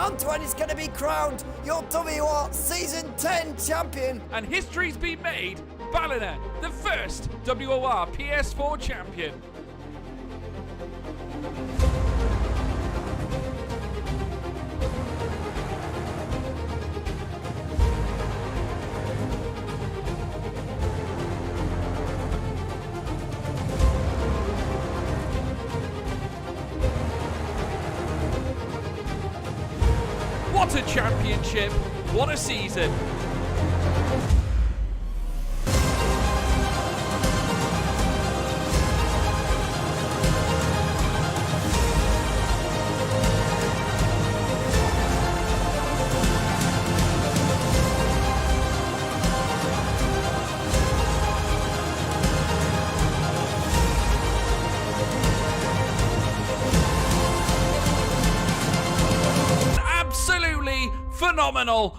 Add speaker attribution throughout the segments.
Speaker 1: Antoine is going to be crowned your WOR Season 10 champion.
Speaker 2: And history's been made. Ballina, the first WOR PS4 champion. What a championship, what a season. Absolutely phenomenal.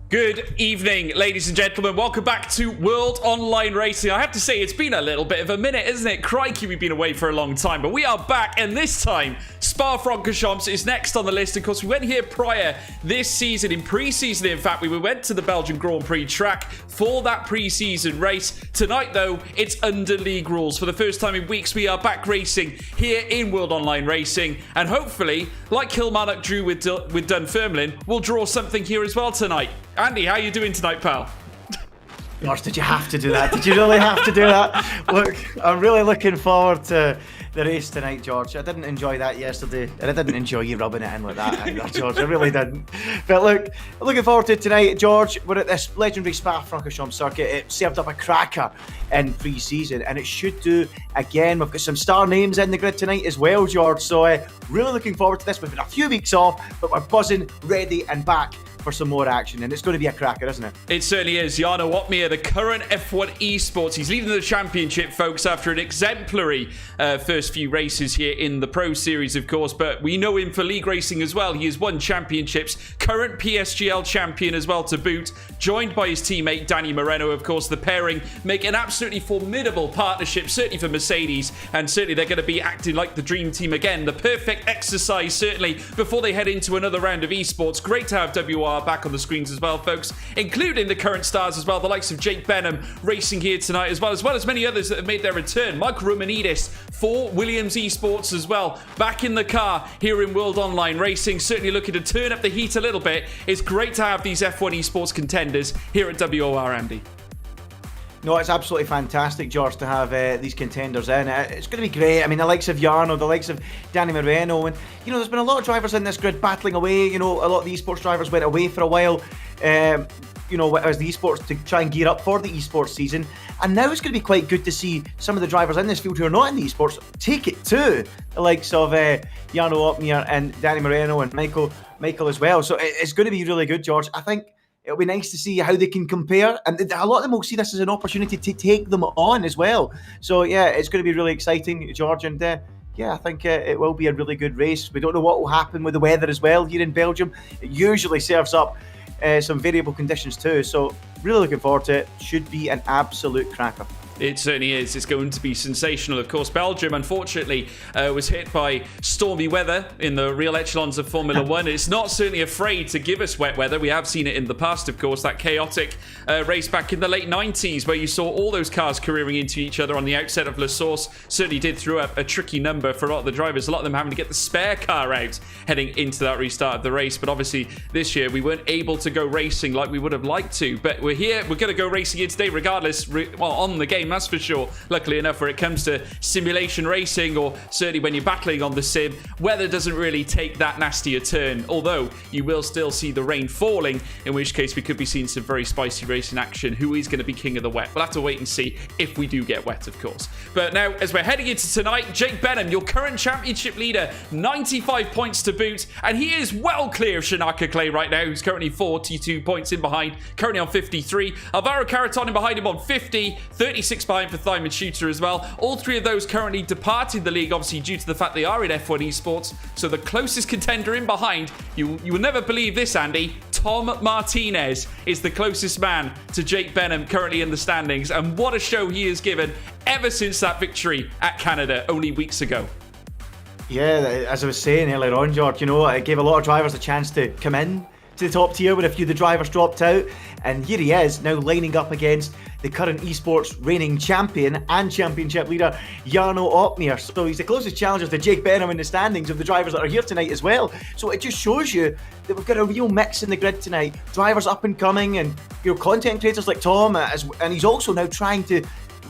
Speaker 2: Good evening, ladies and gentlemen. Welcome back to World Online Racing. I have to say, it's been a little bit of a minute, isn't it? Crikey, we've been away for a long time, but we are back, and this time, Spa-Francorchamps is next on the list. Of course, we went here prior this season, in pre-season, in fact. We went to the Belgian Grand Prix track for that pre-season race. Tonight, though, it's under league rules. For the first time in weeks, we are back racing here in World Online Racing, and hopefully, like Kilmarnock drew with Dunfermline, we'll draw something here as well tonight. Andy, how you doing tonight, pal?
Speaker 3: Gosh, did you have to do that? Did you really have to do that? Look, I'm really looking forward to the race tonight, George. I didn't enjoy that yesterday, and I didn't enjoy you rubbing it in like that either, George. I really didn't. But look, looking forward to it tonight, George. We're at this legendary Spa-Francorchamps circuit. It served up a cracker in pre-season, and it should do again. We've got some star names in the grid tonight as well, George. So really looking forward to this. We've been a few weeks off, but we're buzzing, ready, and back for some more action, and it's going to be a cracker, isn't it?
Speaker 2: It certainly is. Jarno Opmeer, the current F1 esports, he's leading the championship, folks, after an exemplary first few races here in the Pro Series, of course, but we know him for league racing as well. He has won championships, current PSGL champion as well to boot, joined by his teammate Danny Moreno. Of course, the pairing make an absolutely formidable partnership, certainly for Mercedes, and certainly they're going to be acting like the dream team again. The perfect exercise, certainly, before they head into another round of esports. Great to have WR back on the screens as well, folks, including the current stars as well, the likes of Jake Benham racing here tonight as well as many others that have made their return. Mike Romanidis for Williams Esports as well, back in the car here in World Online Racing, certainly looking to turn up the heat a little bit. It's great to have these F1 esports contenders here at WOR, Andy.
Speaker 3: No, it's absolutely fantastic, George, to have these contenders in. It's going to be great. I mean, the likes of Jarno, the likes of Danny Moreno, and, you know, there's been a lot of drivers in this grid battling away. You know, a lot of the esports drivers went away for a while, you know, as the esports to try and gear up for the esports season. And now it's going to be quite good to see some of the drivers in this field who are not in the esports take it to the likes of Jarno Opmeer and Danny Moreno and Michael as well. So it's going to be really good, George. I think it'll be nice to see how they can compare, and a lot of them will see this as an opportunity to take them on as well. So yeah, it's going to be really exciting, George, and yeah, I think it will be a really good race. We don't know what will happen with the weather as well here in Belgium. It usually serves up some variable conditions too, so really looking forward to it. Should be an absolute cracker.
Speaker 2: It certainly is. It's going to be sensational. Of course, Belgium, unfortunately, was hit by stormy weather in the real echelons of Formula One. It's not certainly afraid to give us wet weather. We have seen it in the past, of course, that chaotic race back in the late 90s where you saw all those cars careering into each other on the outset of La Source. Certainly did throw up a tricky number for a lot of the drivers, a lot of them having to get the spare car out heading into that restart of the race. But obviously, this year, we weren't able to go racing like we would have liked to. But we're here. We're going to go racing here today regardless, well, on the game, that's for sure. Luckily enough, where it comes to simulation racing, or certainly when you're battling on the sim, weather doesn't really take that nasty a turn, although you will still see the rain falling, in which case we could be seeing some very spicy racing action. Who is going to be king of the wet? We'll have to wait and see if we do get wet, of course. But now, as we're heading into tonight, Jake Benham, your current championship leader, 95 points to boot, and he is well clear of Shanaka Clay right now, who's currently 42 points in behind, currently on 53. Alvaro Caraton in behind him on 50, 36 behind for Thyman Shooter as well. All three of those currently departed the league, obviously due to the fact they are in F1 esports. So the closest contender in behind, you will never believe this, Andy, Tom Martinez is the closest man to Jake Benham currently in the standings, and what a show he has given ever since that victory at Canada only weeks ago.
Speaker 3: Yeah, as I was saying earlier on, George, it gave a lot of drivers a chance to come in to the top tier when a few of the drivers dropped out, and here he is now lining up against the current esports reigning champion and championship leader Jarno Opmeer. So he's the closest challenger to Jake Benham in the standings of the drivers that are here tonight as well. So it just shows you that we've got a real mix in the grid tonight. Drivers up and coming, and content creators like Tom, and he's also now trying to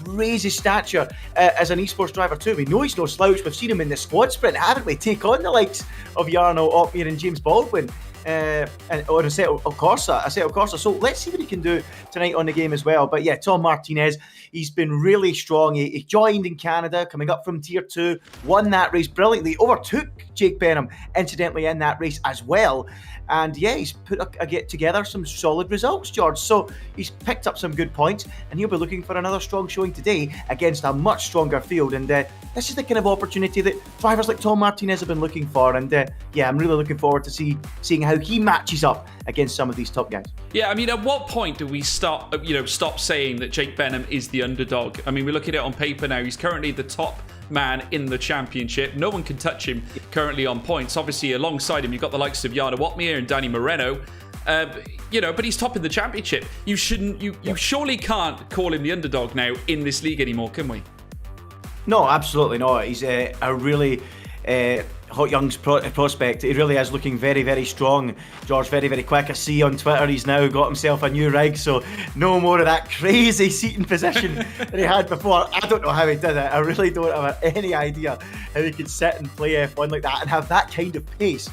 Speaker 3: raise his stature as an esports driver too. We know he's no slouch. We've seen him in the squad sprint, haven't we? Take on the likes of Jarno Opmeer and James Baldwin. And on Assetto Corsa. So let's see what he can do tonight on the game as well. But yeah, Tom Martinez, he's been really strong. He joined in Canada, coming up from Tier 2, won that race brilliantly, overtook Jake Benham, incidentally, in that race as well. And yeah, he's put together some solid results, George. So he's picked up some good points, and he'll be looking for another strong showing today against a much stronger field. And this is the kind of opportunity that drivers like Tom Martinez have been looking for. And yeah, I'm really looking forward to seeing how he matches up against some of these top guys.
Speaker 2: Yeah, I mean, at what point do we stop saying that Jake Benham is the underdog? I mean, we look at it on paper now. He's currently the top man in the championship. No one can touch him currently on points. Obviously, alongside him, you've got the likes of Jarno Opmeer and Danny Moreno. But he's top in the championship. You surely can't call him the underdog now in this league anymore, can we?
Speaker 3: No, absolutely not. He's a really hot young prospect. He really is looking very, very strong, George. Very, very quick. I see on Twitter he's now got himself a new rig, so no more of that crazy seating position that he had before. I don't know how he did it. I really don't have any idea how he could sit and play F1 like that and have that kind of pace.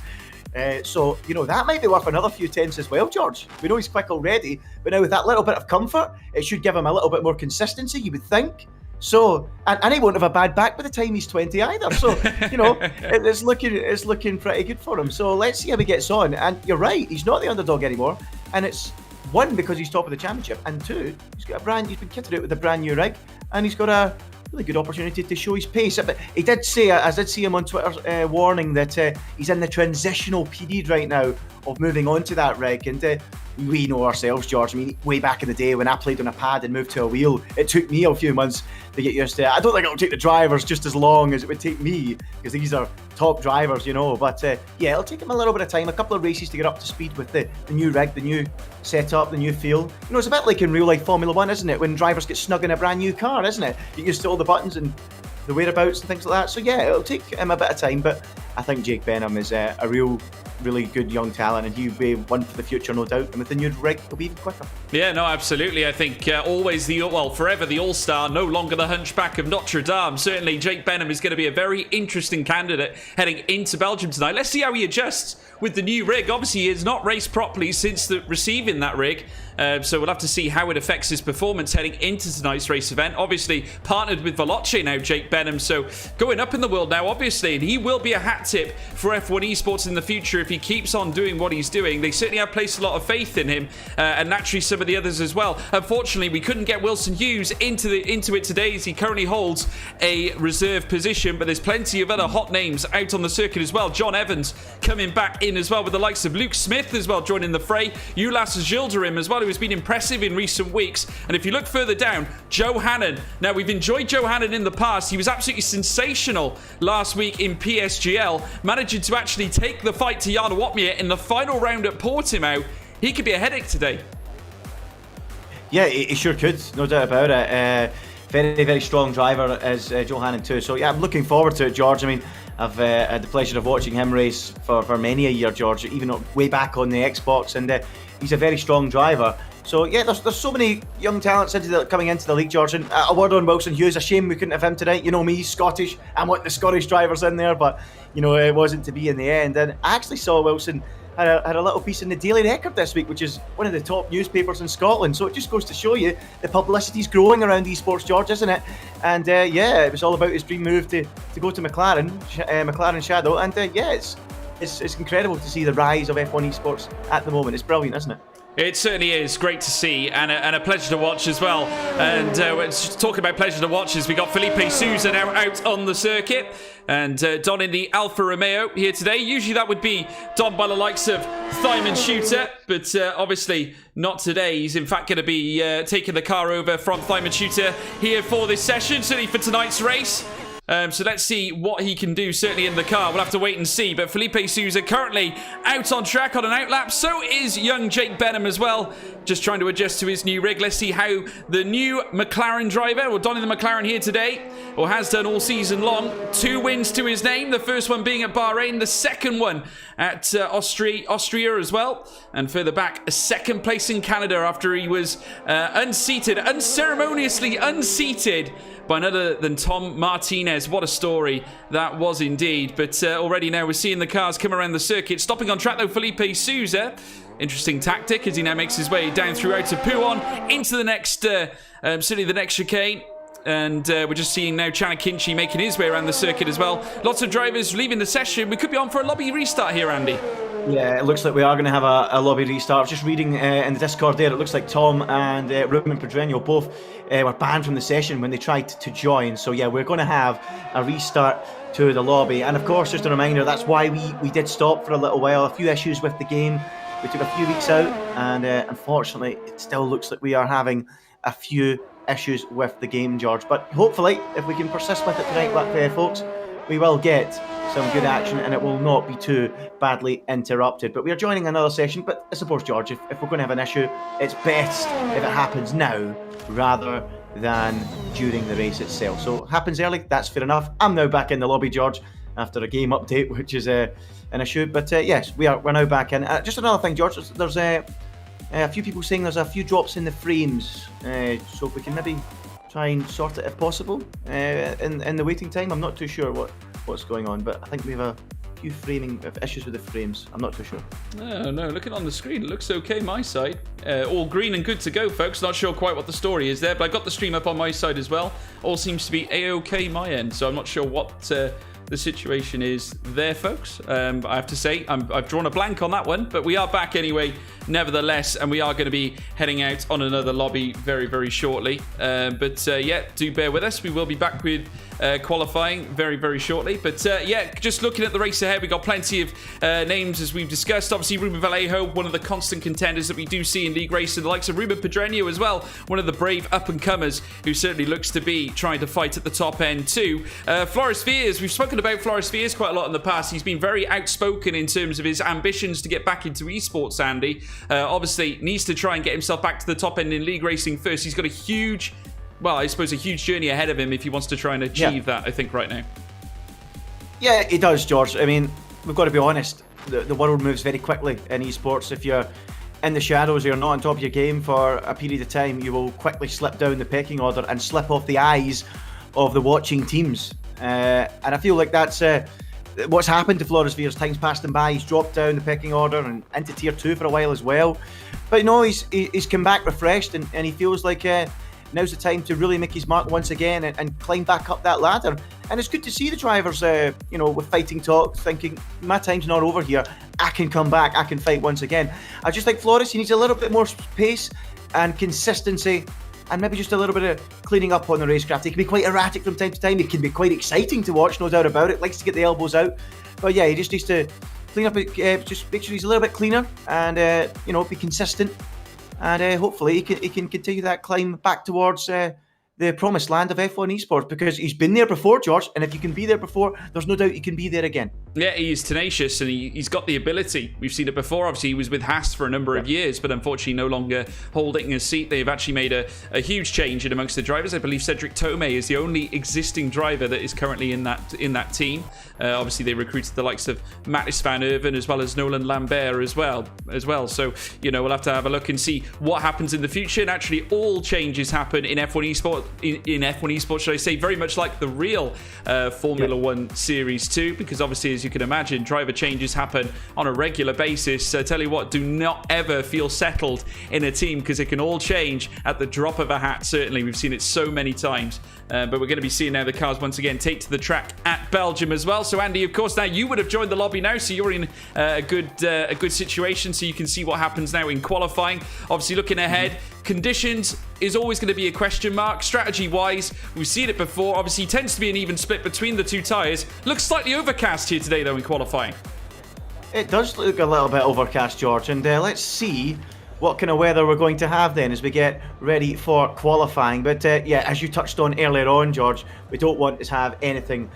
Speaker 3: So that might be worth another few tenths as well, George. We know he's quick already, but now with that little bit of comfort, it should give him a little bit more consistency, you would think. So, and he won't have a bad back by the time he's 20 either. So, it's looking pretty good for him. So let's see how he gets on. And you're right, he's not the underdog anymore. And it's one, because he's top of the championship, and two, he's been kitted out with a brand new rig, and he's got a really good opportunity to show his pace. But he did say, I did see him on Twitter warning that he's in the transitional period right now of moving on to that rig. And we know ourselves, George. I mean, way back in the day when I played on a pad and moved to a wheel, it took me a few months to get used to it. I don't think it'll take the drivers just as long as it would take me, because these are top drivers, But yeah, it'll take him a little bit of time, a couple of races to get up to speed with the new rig, the new setup, the new feel. It's a bit like in real life Formula 1, isn't it? When drivers get snug in a brand new car, isn't it? You used to all the buttons and the whereabouts and things like that. So yeah, it'll take him a bit of time, but I think Jake Benham is a really good young talent, and he'll be one for the future, no doubt. And with the new rig, he'll be even quicker.
Speaker 2: Yeah, no, absolutely. I think forever the all-star, no longer the hunchback of Notre Dame. Certainly, Jake Benham is going to be a very interesting candidate heading into Belgium tonight. Let's see how he adjusts with the new rig. Obviously, he has not raced properly since receiving that rig. So we'll have to see how it affects his performance heading into tonight's race event. Obviously, partnered with Veloce now, Jake Benham. So going up in the world now, obviously, and he will be a hat tip for F1 esports in the future if he keeps on doing what he's doing. They certainly have placed a lot of faith in him, and naturally some of the others as well. Unfortunately, we couldn't get Wilson Hughes into it today, as he currently holds a reserve position, but there's plenty of other hot names out on the circuit as well. John Evans coming back in as well, with the likes of Luke Smith as well joining the fray. Ulas Gilderim as well, who has been impressive in recent weeks. And if you look further down, Joe Hannon. Now, we've enjoyed Joe Hannon in the past. He was absolutely sensational last week in PSGL, managing to actually take the fight to Jarno Opmeer in the final round at Portimao. He could be a headache today.
Speaker 3: Yeah, he sure could, no doubt about it. Very, very strong driver as Joe Hannon too. So yeah, I'm looking forward to it, George. I mean, I've had the pleasure of watching him race for many a year, George, even way back on the Xbox, and he's a very strong driver. So yeah, there's so many young talents coming into the league, George. And a word on Wilson Hughes. A shame we couldn't have him tonight. Me, Scottish. I'm wanting the Scottish drivers in there, but it wasn't to be in the end. And I actually saw Wilson had a little piece in the Daily Record this week, which is one of the top newspapers in Scotland. So it just goes to show you the publicity's growing around esports, George, isn't it? And yeah, it was all about his dream move to go to McLaren Shadow. And yeah, it's incredible to see the rise of F1 esports at the moment. It's brilliant, isn't it?
Speaker 2: It certainly is great to see and a pleasure to watch as well. And talking about pleasure to watch, we got Felipe Sousa now out on the circuit and donning the Alfa Romeo here today. Usually that would be donned by the likes of Thyman Shooter, but obviously not today. He's in fact going to be taking the car over from Thyman Shooter here for this session, certainly for tonight's race. So let's see what he can do, certainly in the car. We'll have to wait and see. But Felipe Sousa currently out on track on an outlap. So is young Jake Benham as well. Just trying to adjust to his new rig. Let's see how the new McLaren driver, or donning the McLaren here today, or has done all season long. 2 wins to his name. The first one being at Bahrain. The second one at Austria as well. And further back, a second place in Canada after he was unceremoniously unseated by none other than Tom Martinez. What a story that was indeed. But already now we're seeing the cars come around the circuit. Stopping on track though, Felipe Sousa. Interesting tactic as he now makes his way down through out to Pouon into the next, certainly the next chicane. And we're just seeing now Chanakinchi making his way around the circuit as well. Lots of drivers leaving the session. We could be on for a lobby restart here, Andy.
Speaker 3: Yeah, it looks like we are going to have a lobby restart. Just reading in the Discord there, it looks like Tom and Ruben Pedreño both were banned from the session when they tried to join. So yeah, we're going to have a restart to the lobby. And of course, just a reminder, that's why we did stop for a little while. A few issues with the game. We took a few weeks out, and unfortunately, it still looks like we are having a few issues with the game, George. But hopefully, if we can persist with it tonight, folks, we will get some good action and it will not be too badly interrupted. But we are joining another session. But I suppose, George, if we're going to have an issue, it's best if it happens now rather than during the race itself. So it happens early, that's fair enough. I'm now back in the lobby, George, after a game update, which is an issue. But yes, we're now back in. Just another thing, George, there's a few people saying there's a few drops in the frames. So if we can maybe try and sort it if possible in the waiting time. I'm not too sure what's going on, but I think we have a few framing issues with the frames. I'm not too sure.
Speaker 2: No, looking on the screen, it looks okay my side. All green and good to go, folks. Not sure quite what the story is there, but I got the stream up on my side as well. All seems to be a-okay my end, so I'm not sure what the situation is there, folks. I have to say, I've drawn a blank on that one, but we are back anyway, nevertheless, and we are going to be heading out on another lobby very, very shortly. Yeah, do bear with us. We will be back with qualifying very, very shortly. But yeah, just looking at the race ahead, we got plenty of names as we've discussed. Obviously, Ruben Vallejo, one of the constant contenders that we do see in league racing, the likes of Ruben Pedreño as well, one of the brave up-and-comers who certainly looks to be trying to fight at the top end too. Floris Viers, we've spoken about Floris Viers quite a lot in the past. He's been very outspoken in terms of his ambitions to get back into esports, Andy. Obviously, needs to try and get himself back to the top end in league racing first. He's got a huge, well, I suppose a huge journey ahead of him if he wants to try and achieve that, I think, right now. Yeah,
Speaker 3: he does, George. I mean, we've got to be honest. The world moves very quickly in esports. If you're in the shadows or you're not on top of your game for a period of time, you will quickly slip down the pecking order and slip off the eyes of the watching teams. And I feel like that's what's happened to Floris Viers. Time's passed him by. He's dropped down the pecking order and into tier 2 for a while as well. But you know, he's come back refreshed and he feels like now's the time to really make his mark once again and climb back up that ladder. And it's good to see the drivers, you know, with fighting talk, thinking, my time's not over here. I can come back. I can fight once again. I just think Floris, he needs a little bit more pace and consistency and maybe just a little bit of cleaning up on the racecraft. He can be quite erratic from time to time. He can be quite exciting to watch, no doubt about it. Likes to get the elbows out. But yeah, he just needs to clean up, just make sure he's a little bit cleaner and, you know, be consistent. And hopefully he can continue that climb back towards the promised land of F1 esports, because he's been there before, George, and if you can be there before, there's no doubt he can be there again.
Speaker 2: Yeah, he is tenacious and he's got the ability. We've seen it before. Obviously, he was with Haas for a number of years, but unfortunately no longer holding a seat. They've actually made a huge change in amongst the drivers. I believe Cedric Tomei is the only existing driver that is currently in that team. Obviously, they recruited the likes of Mattis van Erven as well as Nolan Lambert as well. So, you know, we'll have to have a look and see what happens in the future. Naturally, all changes happen in F1 esports. In F1 esports, should I say, very much like the real Formula One Series 2, because obviously, as you can imagine, driver changes happen on a regular basis. So tell you what, do not ever feel settled in a team, because it can all change at the drop of a hat. Certainly, we've seen it so many times But we're going to be seeing now the cars once again take to the track at Belgium as well. So Andy, of course, now you would have joined the lobby now, so you're in a good situation, so you can see what happens now in qualifying. Obviously, looking ahead, conditions is always going to be a question mark. Strategy-wise, we've seen it before. Obviously, tends to be an even split between the two tyres. Looks slightly overcast here today, though, in qualifying.
Speaker 3: It does look a little bit overcast, George, and let's see what kind of weather we're going to have then as we get ready for qualifying. But yeah, as you touched on earlier on, George, we don't want to have anything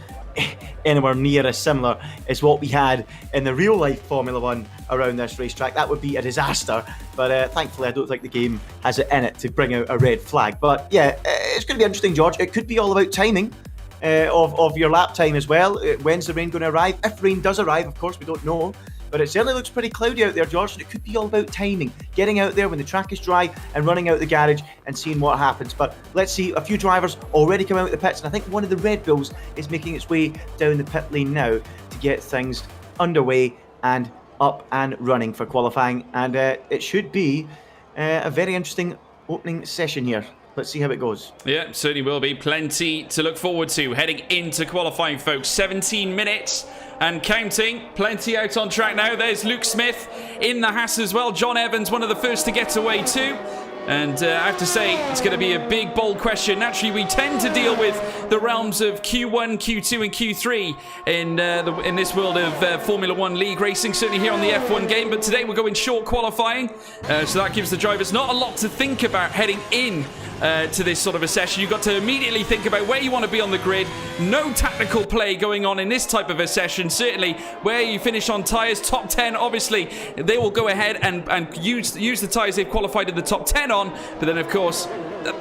Speaker 3: anywhere near as similar as what we had in the real life Formula 1 around this racetrack. That would be a disaster, but thankfully I don't think the game has it in it to bring out a red flag. But yeah, it's going to be interesting, George. It could be all about timing of your lap time as well. When's the rain going to arrive? If rain does arrive, of course, we don't know. But it certainly looks pretty cloudy out there, George, and it could be all about timing. Getting out there when the track is dry and running out the garage and seeing what happens. But let's see, a few drivers already come out of the pits, and I think one of the Red Bulls is making its way down the pit lane now to get things underway and up and running for qualifying. And it should be a very interesting opening session here. Let's see how it goes.
Speaker 2: Yeah, certainly will be. Plenty to look forward to heading into qualifying, folks. 17 minutes and counting. Plenty out on track now. There's Luke Smith in the Haas as well. John Evans, one of the first to get away too. And I have to say, it's going to be a big, bold question. Naturally, we tend to deal with the realms of Q1, Q2, and Q3 in this world of Formula 1 league racing, certainly here on the F1 game. But today we're going short qualifying, so that gives the drivers not a lot to think about heading in to this sort of a session. You've got to immediately think about where you want to be on the grid. No tactical play going on in this type of a session. Certainly, where you finish on tyres, top 10, obviously, they will go ahead and use the tyres they've qualified in the top 10 on. But then, of course,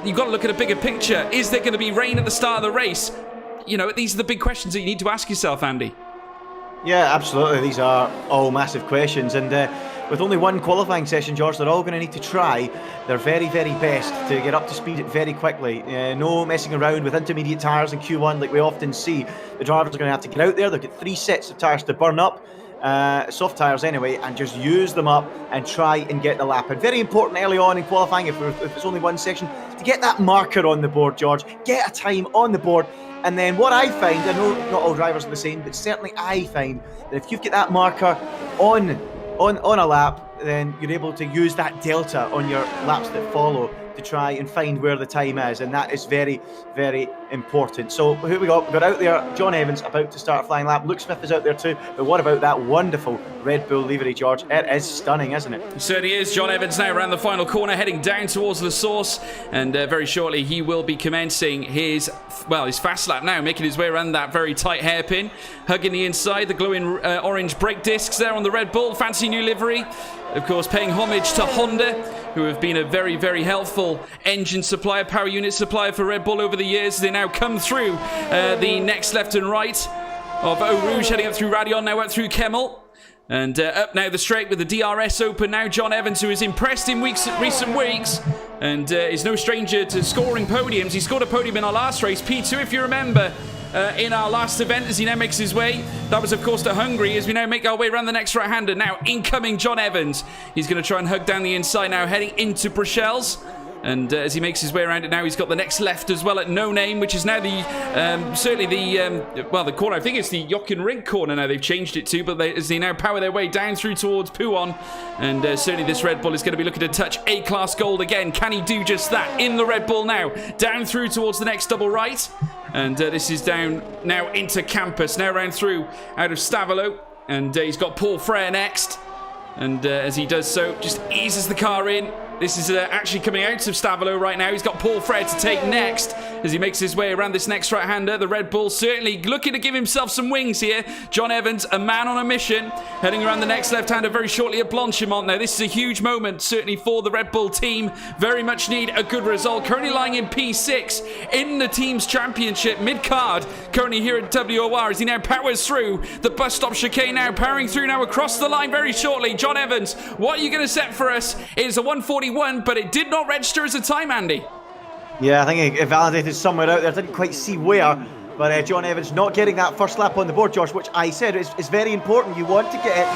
Speaker 2: you've got to look at a bigger picture. Is there going to be rain at the start of the race? You know, these are the big questions that you need to ask yourself, Andy.
Speaker 3: Yeah, absolutely. These are all massive questions. And with only one qualifying session, George, they're all going to need to try their very, very best to get up to speed very quickly. No messing around with intermediate tyres in Q1 like we often see. The drivers are going to have to get out there. They've got 3 sets of tyres to burn up. Soft tyres anyway, and just use them up and try and get the lap. And very important early on in qualifying, if it's only one section, to get that marker on the board, George. Get a time on the board. And then what I find, I know not all drivers are the same, but certainly I find that if you get that marker on a lap, then you're able to use that delta on your laps that follow to try and find where the time is, and that is very, very important. So here we go. We've got out there John Evans about to start flying lap. Luke Smith is out there too. But what about that wonderful Red Bull livery, George? It is stunning, isn't it?
Speaker 2: It certainly is. John Evans now around the final corner, heading down towards the source, and very shortly he will be commencing his fast lap now, making his way around that very tight hairpin, hugging the inside, the glowing orange brake discs there on the Red Bull. Fancy new livery. Of course, paying homage to Honda, who have been a very, very helpful engine supplier, power unit supplier for Red Bull over the years. They now come through the next left and right of Eau Rouge, heading up through Radion, now up through Kemmel. And up now the straight with the DRS open now. John Evans, who is impressed in recent weeks and is no stranger to scoring podiums. He scored a podium in our last race, P2 if you remember. In our last event, as he now makes his way. That was, of course, to Hungary, as we now make our way around the next right-hander. Now, incoming John Evans. He's going to try and hug down the inside now, heading into Bruxelles. And as he makes his way around it now, he's got the next left as well at No Name, which is now the corner. I think it's the Jochen Rindt corner now they've changed it to, but as they now power their way down through towards Pouhon. And certainly this Red Bull is going to be looking to touch A-Class Gold again. Can he do just that? In the Red Bull now, down through towards the next double right. And this is down now into Campus, now round through out of Stavolo. And he's got Paul Frere next. And as he does so, just eases the car in. This is actually coming out of Stavolo right now. He's got Paul Frere to take next as he makes his way around this next right-hander. The Red Bull certainly looking to give himself some wings here. John Evans, a man on a mission, heading around the next left-hander very shortly at Blanchimont. Now, this is a huge moment, certainly for the Red Bull team. Very much need a good result. Currently lying in P6 in the team's championship, mid-card. Currently here at WOR as he now powers through the bus stop chicane now, powering through now across the line very shortly. John Evans, what are you going to set for us? It is a 1:41, but it did not register as a time, Andy.
Speaker 3: Yeah, I think it validated somewhere out there. I didn't quite see where, But John Evans not getting that first lap on the board, Josh, which I said is very important. You want to get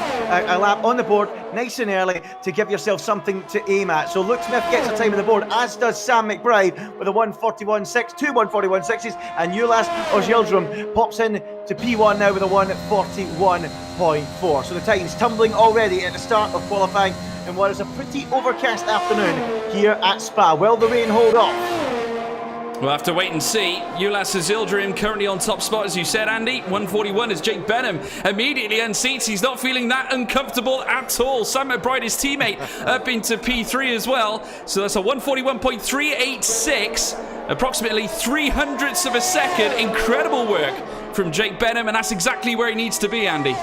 Speaker 3: a lap on the board nice and early to give yourself something to aim at. So Luke Smith gets a time on the board, as does Sam McBride with a 1:41.6, two 1:41.6s, and Ulas Ojildrum pops in to P1 now with a 1:41.4. So the times tumbling already at the start of qualifying in what is a pretty overcast afternoon here at Spa. Will the rain hold off?
Speaker 2: We'll have to wait and see. Ulas Ojildrum currently on top spot, as you said, Andy. 141 as Jake Benham immediately unseats. He's not feeling that uncomfortable at all. Sam McBride, his teammate, up into P3 as well. So that's a 141.386, approximately 300ths of a second. Incredible work from Jake Benham, and that's exactly where he needs to be, Andy.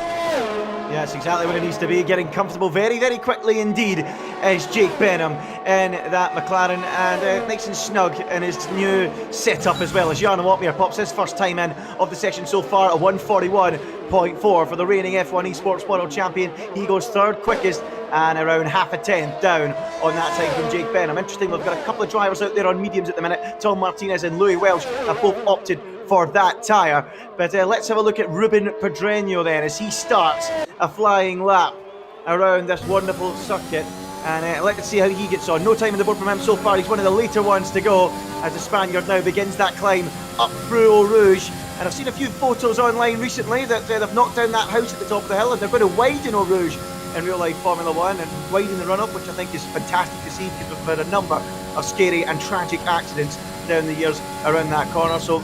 Speaker 3: Yeah, that's exactly where it needs to be. Getting comfortable very, very quickly indeed is Jake Benham in that McLaren, and nice and snug in his new setup as well, as Jarno Watmere pops his first time in of the session so far at 1:41.4 for the reigning F1 Esports World Champion. He goes third quickest and around half a tenth down on that time from Jake Benham. Interesting, we've got a couple of drivers out there on mediums at the minute. Tom Martinez and Louis Welch have both opted for that tyre. But let's have a look at Ruben Pedreño then, as he starts a flying lap around this wonderful circuit. And let's see how he gets on. No time on the board from him so far. He's one of the later ones to go as the Spaniard now begins that climb up through Eau Rouge. And I've seen a few photos online recently that they've knocked down that house at the top of the hill, and they're going to widen Eau Rouge in real life Formula One and widen the run-up, which I think is fantastic to see, because we've had a number of scary and tragic accidents down the years around that corner. So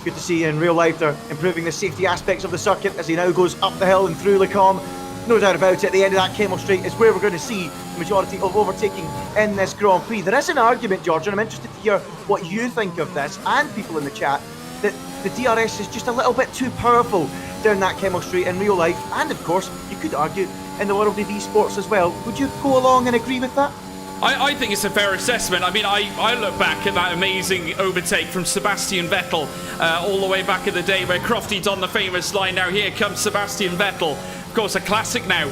Speaker 3: good to see in real life they're improving the safety aspects of the circuit as he now goes up the hill and through Le Combe. No doubt about it, at the end of that Kemmel Straight is where we're going to see the majority of overtaking in this Grand Prix. There is an argument, George, and I'm interested to hear what you think of this, and people in the chat, that the DRS is just a little bit too powerful down that Kemmel Straight in real life, and of course, you could argue in the world of esports as well. Would you go along and agree with that?
Speaker 2: I think it's a fair assessment. I mean, I look back at that amazing overtake from Sebastian Vettel all the way back in the day where Crofty donned the famous line, now here comes Sebastian Vettel. Of course, a classic now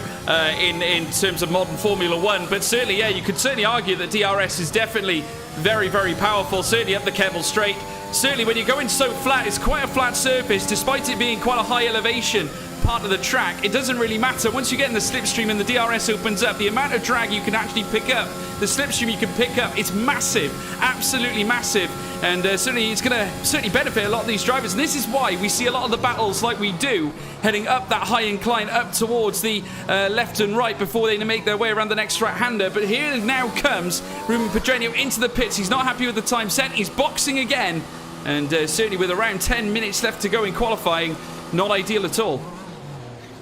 Speaker 2: in terms of modern Formula One. But certainly, yeah, you could certainly argue that DRS is definitely very, very powerful, certainly up the Kemmel Straight. Certainly when you're going so flat, it's quite a flat surface, despite it being quite a high elevation part of the track. It doesn't really matter. Once you get in the slipstream and the DRS opens up, the amount of drag you can actually pick up, the slipstream you can pick up, it's massive, absolutely massive. And certainly it's going to benefit a lot of these drivers. And this is why we see a lot of the battles like we do, heading up that high incline, up towards the left and right before they make their way around the next right-hander. But here now comes Ruben Pedreño into the pits. He's not happy with the time set. He's boxing again. And certainly with around 10 minutes left to go in qualifying, not ideal at all.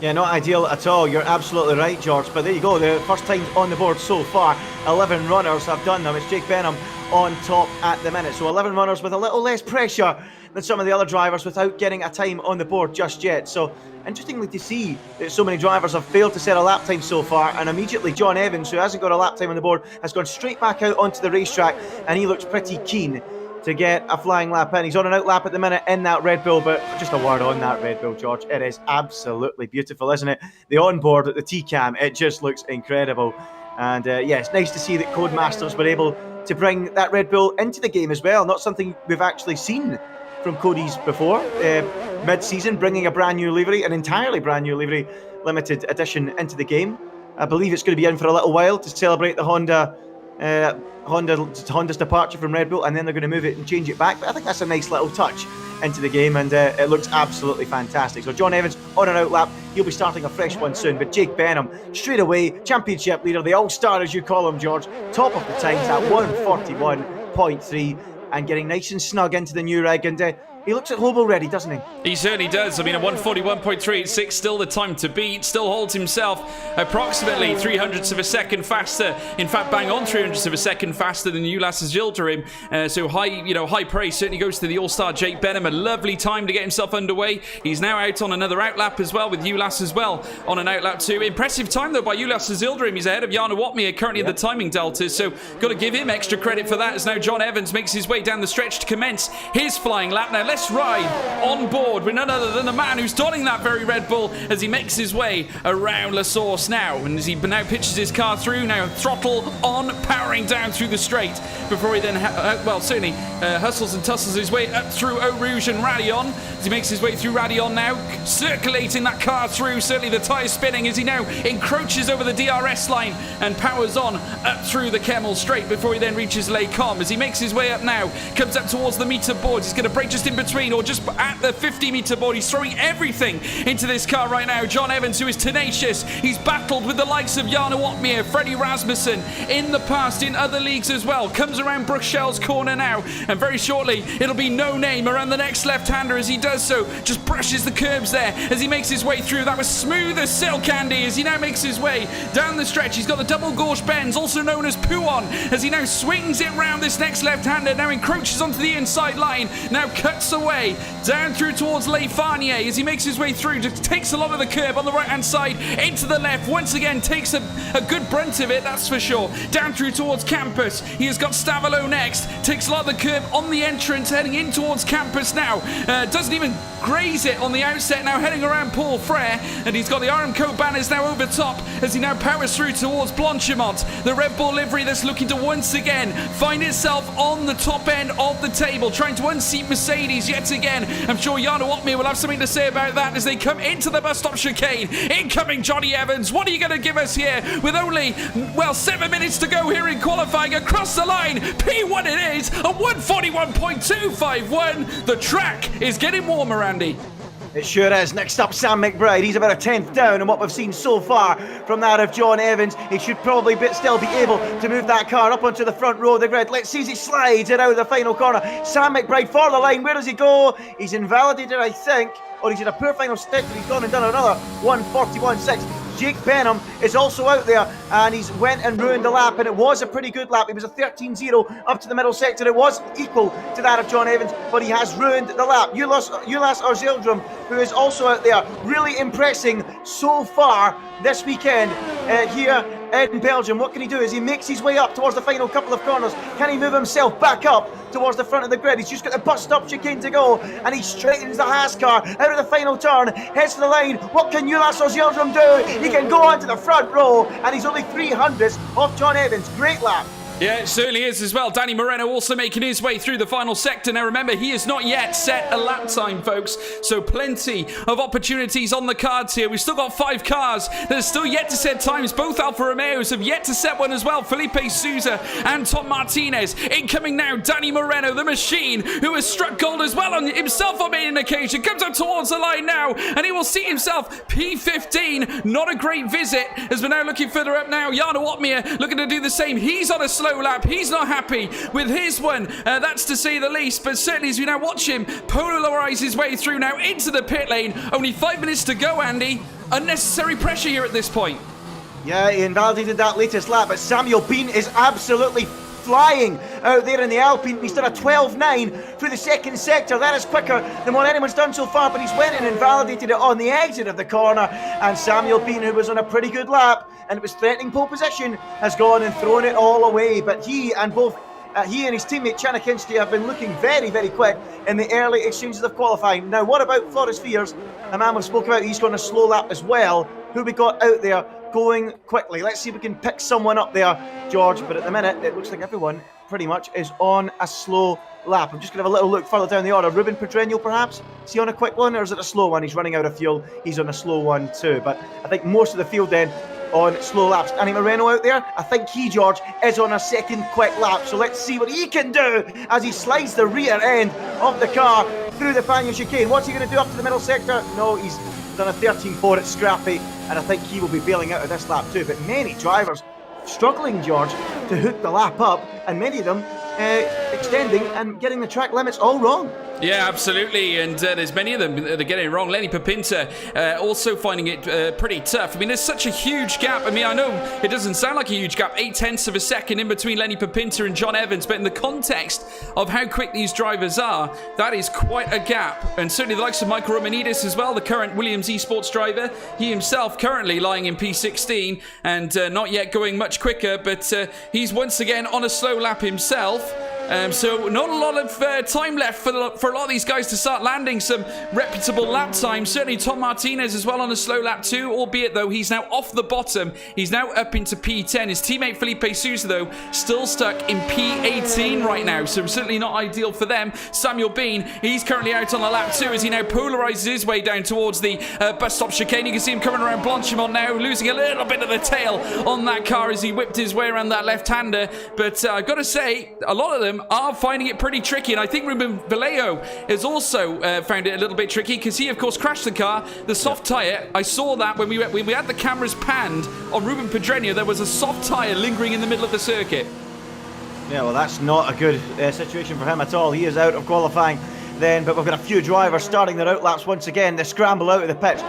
Speaker 3: Yeah, not ideal at all. You're absolutely right, George. But there you go. The first time on the board so far, 11 runners have done them. It's Jake Benham on top at the minute. So 11 runners with a little less pressure than some of the other drivers without getting a time on the board just yet. So interestingly to see that so many drivers have failed to set a lap time so far, and immediately John Evans, who hasn't got a lap time on the board, has gone straight back out onto the racetrack, and he looks pretty keen to get a flying lap in. He's on an out lap at the minute in that Red Bull, but just a word on that Red Bull, George. It is absolutely beautiful, isn't it? The onboard at the T-Cam, it just looks incredible. And yeah, it's nice to see that Codemasters were able to bring that Red Bull into the game as well. Not something we've actually seen from Cody's before. Mid-season, bringing a brand new livery, an entirely brand new livery, limited edition into the game. I believe it's going to be in for a little while to celebrate the Honda's departure from Red Bull, and then they're going to move it and change it back. But I think that's a nice little touch into the game, and it looks absolutely fantastic. So John Evans on an out lap. He'll be starting a fresh one soon. But Jake Benham, straight away, championship leader, the all-star as you call him, George, top of the times at 1:41.3, and getting nice and snug into the new rig, and he looks at home already, doesn't he?
Speaker 2: He certainly does. I mean, a 1:41.36, still the time to beat, still holds himself approximately 300ths of a second faster. In fact, bang on 300ths of a second faster than Ulas Ojildrum. So high praise certainly goes to the all-star Jake Benham. A lovely time to get himself underway. He's now out on another outlap as well, with Ulas as well on an outlap too. Impressive time though by Ulas Ojildrum. He's ahead of Jarno Watmere currently in the timing deltas, so got to give him extra credit for that, as now John Evans makes his way down the stretch to commence his flying lap. Now let's ride on board with none other than the man who's donning that very Red Bull as he makes his way around La Source now. And as he now pitches his car through, now throttle on, powering down through the straight before he then, certainly hustles and tussles his way up through Eau Rouge and Radion. As he makes his way through Radion now, circulating that car through, certainly the tyres spinning as he now encroaches over the DRS line and powers on up through the Kemmel Straight before he then reaches Les Combes. As he makes his way up now, comes up towards the meter board. He's going to brake just in between or just at the 50 meter board. He's throwing everything into this car right now. John Evans, who is tenacious, he's battled with the likes of Jarno Opmeer, Freddie Rasmussen in the past in other leagues as well. Comes around Bruxelles corner now, and very shortly it'll be No Name around the next left-hander. As he does so, just brushes the curbs there as he makes his way through. That was smooth as silk, Andy, as he now makes his way down the stretch. He's got the double gauche bends, also known as Pouon, as he now swings it round this next left-hander, now encroaches onto the inside line, now cuts away down through towards Les Farnier as he makes his way through, just takes a lot of the curb on the right-hand side into the left, once again takes a good brunt of it, that's for sure, down through towards Campus. He has got Stavalo next, takes a lot of the curb on the entrance, heading in towards Campus now, doesn't even graze it on the outset, now heading around Paul Frere, and he's got the Aramco banners now over top as he now powers through towards Blanchimont, the Red Bull livery that's looking to once again find itself on the top end of the table, trying to unseat Mercedes yet again. I'm sure Jarno Opmeer will have something to say about that as they come into the bus stop chicane. Incoming Johnny Evans, what are you going to give us here with only, 7 minutes to go here in qualifying? Across the line, P1 it is, a 141.251. The track is getting warmer, Andy.
Speaker 3: It sure is. Next up, Sam McBride. He's about a 10th down in what we've seen so far from that of John Evans. He should probably still be able to move that car up onto the front row of the grid. Let's see as he slides it out of the final corner. Sam McBride for the line. Where does he go? He's invalidated, I think, or he's in a poor final stint, but he's gone and done another 141.6. Jake Benham is also out there, and he's went and ruined the lap, and it was a pretty good lap. It was a 13.0 up to the middle sector. It was equal to that of John Evans, but he has ruined the lap. Ulas Orzildrum, who is also out there, really impressing so far this weekend here in Belgium. What can he do as he makes his way up towards the final couple of corners? Can he move himself back up towards the front of the grid? He's just got the bus stop chicane to go, and he straightens the Haas car out of the final turn, heads to the line. What can Ulas Orzildrum do? He can go onto the front row, and he's only 300ths off John Evans. Great lap.
Speaker 2: Yeah, it certainly is as well. Danny Moreno also making his way through the final sector. Now remember, he has not yet set a lap time, folks, so plenty of opportunities on the cards here. We've still got 5 cars that are still yet to set times. Both Alfa Romeos have yet to set one as well. Felipe Souza and Tom Martinez. Incoming now, Danny Moreno, the machine, who has struck gold as well on himself on many an occasion. Comes up towards the line now, and he will see himself P15. Not a great visit, as we're now looking further up now. Jarno Opmeer looking to do the same. He's on a slow lap. He's not happy with his one. That's to say the least. But certainly as we now watch him polarize his way through now into the pit lane. Only 5 minutes to go, Andy. Unnecessary pressure here at this point.
Speaker 3: Yeah, he invalidated that latest lap, but Samuel Bean is absolutely flying out there in the Alpine. He's done a 12.9 through the second sector. That is quicker than what anyone's done so far, but he's went and invalidated it on the exit of the corner, and Samuel Bean, who was on a pretty good lap and it was threatening pole position, has gone and thrown it all away. But he and his teammate Chana Kinski have been looking very, very quick in the early exchanges of qualifying. Now, what about Floris Fears, a man we've spoken about? He's gone a slow lap as well. Who we got out there going quickly? Let's see if we can pick someone up there, George. But at the minute, it looks like everyone pretty much is on a slow lap. I'm just going to have a little look further down the order. Ruben Pedreño, perhaps? Is he on a quick one, or is it a slow one? He's running out of fuel. He's on a slow one too. But I think most of the field then on slow laps. Danny Moreno out there, I think he, George, is on a second quick lap. So let's see what he can do as he slides the rear end of the car through the Pagno chicane. What's he going to do up to the middle sector? No, he's done a 13.4 at Scrappy, and I think he will be bailing out of this lap too. But many drivers struggling, George, to hook the lap up, and many of them extending and getting the track limits all wrong.
Speaker 2: Yeah, absolutely, and there's many of them that are getting it wrong. Lenny Papinta also finding it pretty tough. I mean, there's such a huge gap. I mean, I know it doesn't sound like a huge gap, 0.8 of a second in between Lenny Papinta and John Evans, but in the context of how quick these drivers are, that is quite a gap. And certainly the likes of Michael Romanidis as well, the current Williams eSports driver, he himself currently lying in P16 and not yet going much quicker, but he's once again on a slow lap himself. So not a lot of time left for a lot of these guys to start landing some reputable lap times. Certainly Tom Martinez as well on a slow lap too, albeit though he's now off the bottom. He's now up into P10. His teammate Felipe Sousa though still stuck in P18 right now, so certainly not ideal for them. Samuel Bean, he's currently out on a lap 2 as he now polarizes his way down towards the bus stop chicane. You can see him coming around Blanchimont now, losing a little bit of the tail on that car as he whipped his way around that left-hander. But I've got to say, a lot of them are finding it pretty tricky, and I think Ruben Vallejo has also found it a little bit tricky because he, of course, crashed the car. The soft tyre, I saw that when we had the cameras panned on Ruben Pedreño. There was a soft tyre lingering in the middle of the circuit.
Speaker 3: Yeah, well, that's not a good situation for him at all. He is out of qualifying then, but we've got a few drivers starting their outlaps once again. They scramble out of the pit.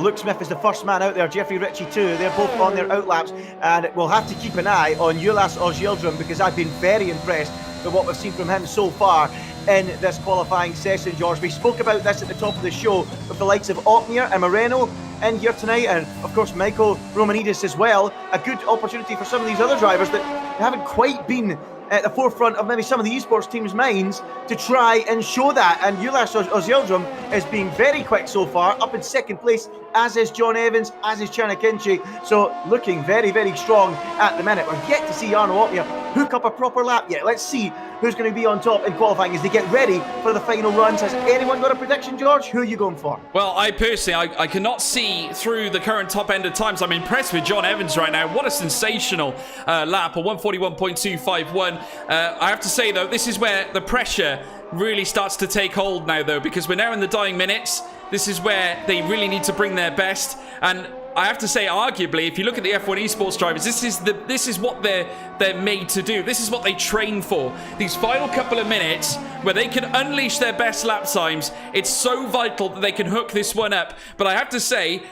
Speaker 3: Luke Smith is the first man out there, Jeffrey Ritchie too. They're both on their outlaps, and we'll have to keep an eye on Ulas Ozildrum because I've been very impressed with what we've seen from him so far in this qualifying session, George. We spoke about this at the top of the show with the likes of Opnier and Moreno in here tonight, and of course Michael Romanidis as well. A good opportunity for some of these other drivers that haven't quite been at the forefront of maybe some of the esports teams' minds to try and show that. And Ulas Ozildrum is being very quick so far, up in second place, as is John Evans, as is Chanakinchi. So looking very, very strong at the minute. We're yet to see Arno Opnia hook up a proper lap yet. Let's see who's going to be on top in qualifying as they get ready for the final runs. Has anyone got a prediction, George? Who are you going for?
Speaker 2: Well, I personally, I cannot see through the current top end of times. I'm impressed with John Evans right now. What a sensational lap, a 141.251. I have to say, though, this is where the pressure really starts to take hold now, though, because we're now in the dying minutes. This is where they really need to bring their best. And I have to say, arguably, if you look at the F1 esports drivers, this is what they're made to do. This is what they train for. These final couple of minutes where they can unleash their best lap times. It's so vital that they can hook this one up. But I have to say,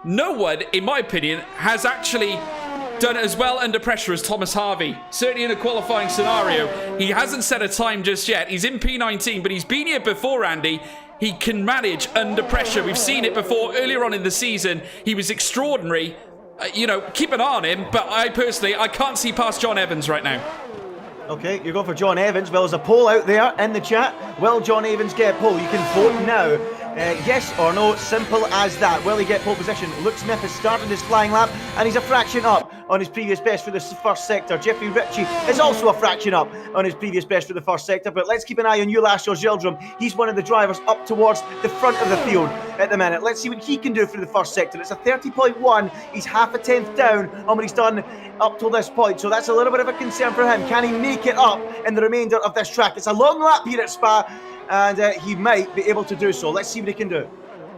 Speaker 2: no one, in my opinion, has actually done it as well under pressure as Thomas Harvey. Certainly in a qualifying scenario. He hasn't set a time just yet. He's in P19, but he's been here before, Andy. He can manage under pressure. We've seen it before earlier on in the season. He was extraordinary. Keep an eye on him, but I can't see past John Evans right now.
Speaker 3: Okay, you're going for John Evans. Well, there's a poll out there in the chat. Will John Evans get a poll? You can vote now. Yes or no, simple as that. Will he get pole position? Luke Smith has started his flying lap and he's a fraction up on his previous best for the first sector. Jeffrey Ritchie is also a fraction up on his previous best for the first sector, but let's keep an eye on Ulas Ozildrum. He's one of the drivers up towards the front of the field at the minute. Let's see what he can do for the first sector. It's a 30.1. He's half a tenth down on what he's done up till this point, so that's a little bit of a concern for him. Can he make it up in the remainder of this track? It's a long lap here at Spa, and he might be able to do so. Let's see what he can do.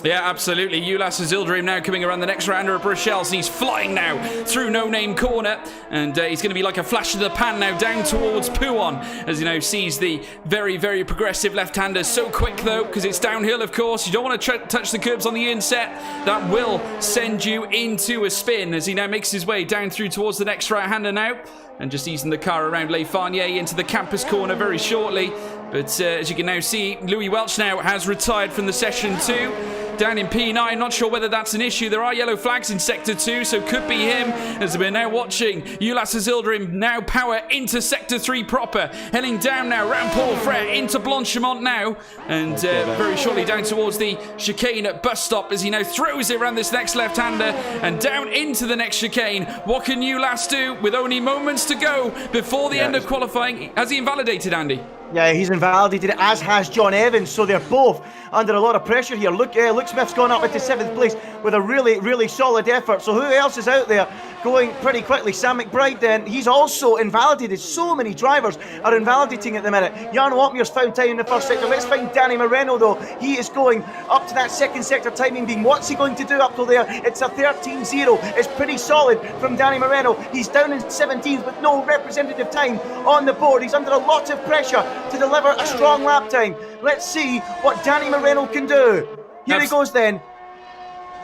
Speaker 2: Yeah, absolutely. Ulas Ozildrum now coming around the next rounder of Bruxelles. He's flying now through No Name Corner, and he's going to be like a flash of the pan now down towards Pouon, as sees the very, very progressive left-hander. So quick though, because it's downhill, of course. You don't want to touch the curbs on the inset. That will send you into a spin as he now makes his way down through towards the next right-hander now, and just easing the car around Le Farnier into the campus corner very shortly. But as you can now see, Louis Welch now has retired from the session 2. Down in P9, not sure whether that's an issue. There are yellow flags in Sector 2, so could be him, as we're now watching Ulas Ozildrum now power into Sector 3 proper. Heading down now, round Paul Frere into Blanchimont now, and very shortly down towards the chicane at bus stop as he now throws it around this next left-hander and down into the next chicane. What can Ulas do with only moments to go before the end of qualifying? Has he invalidated, Andy?
Speaker 3: Yeah, he's invalidated it, as has John Evans, so they're both under a lot of pressure here. Luke Smith's gone up into 7th place with a really, really solid effort. So who else is out there going pretty quickly? Sam McBride then, he's also invalidated. So many drivers are invalidating at the minute. Jarno Opmeer's found time in the first sector. Let's find Danny Moreno though. He is going up to that second sector timing being. What's he going to do up till there? It's a 13.0. It's pretty solid from Danny Moreno. He's down in 17th with no representative time on the board. He's under a lot of pressure to deliver a strong lap time. Let's see what Danny Moreno can do. Here he goes then.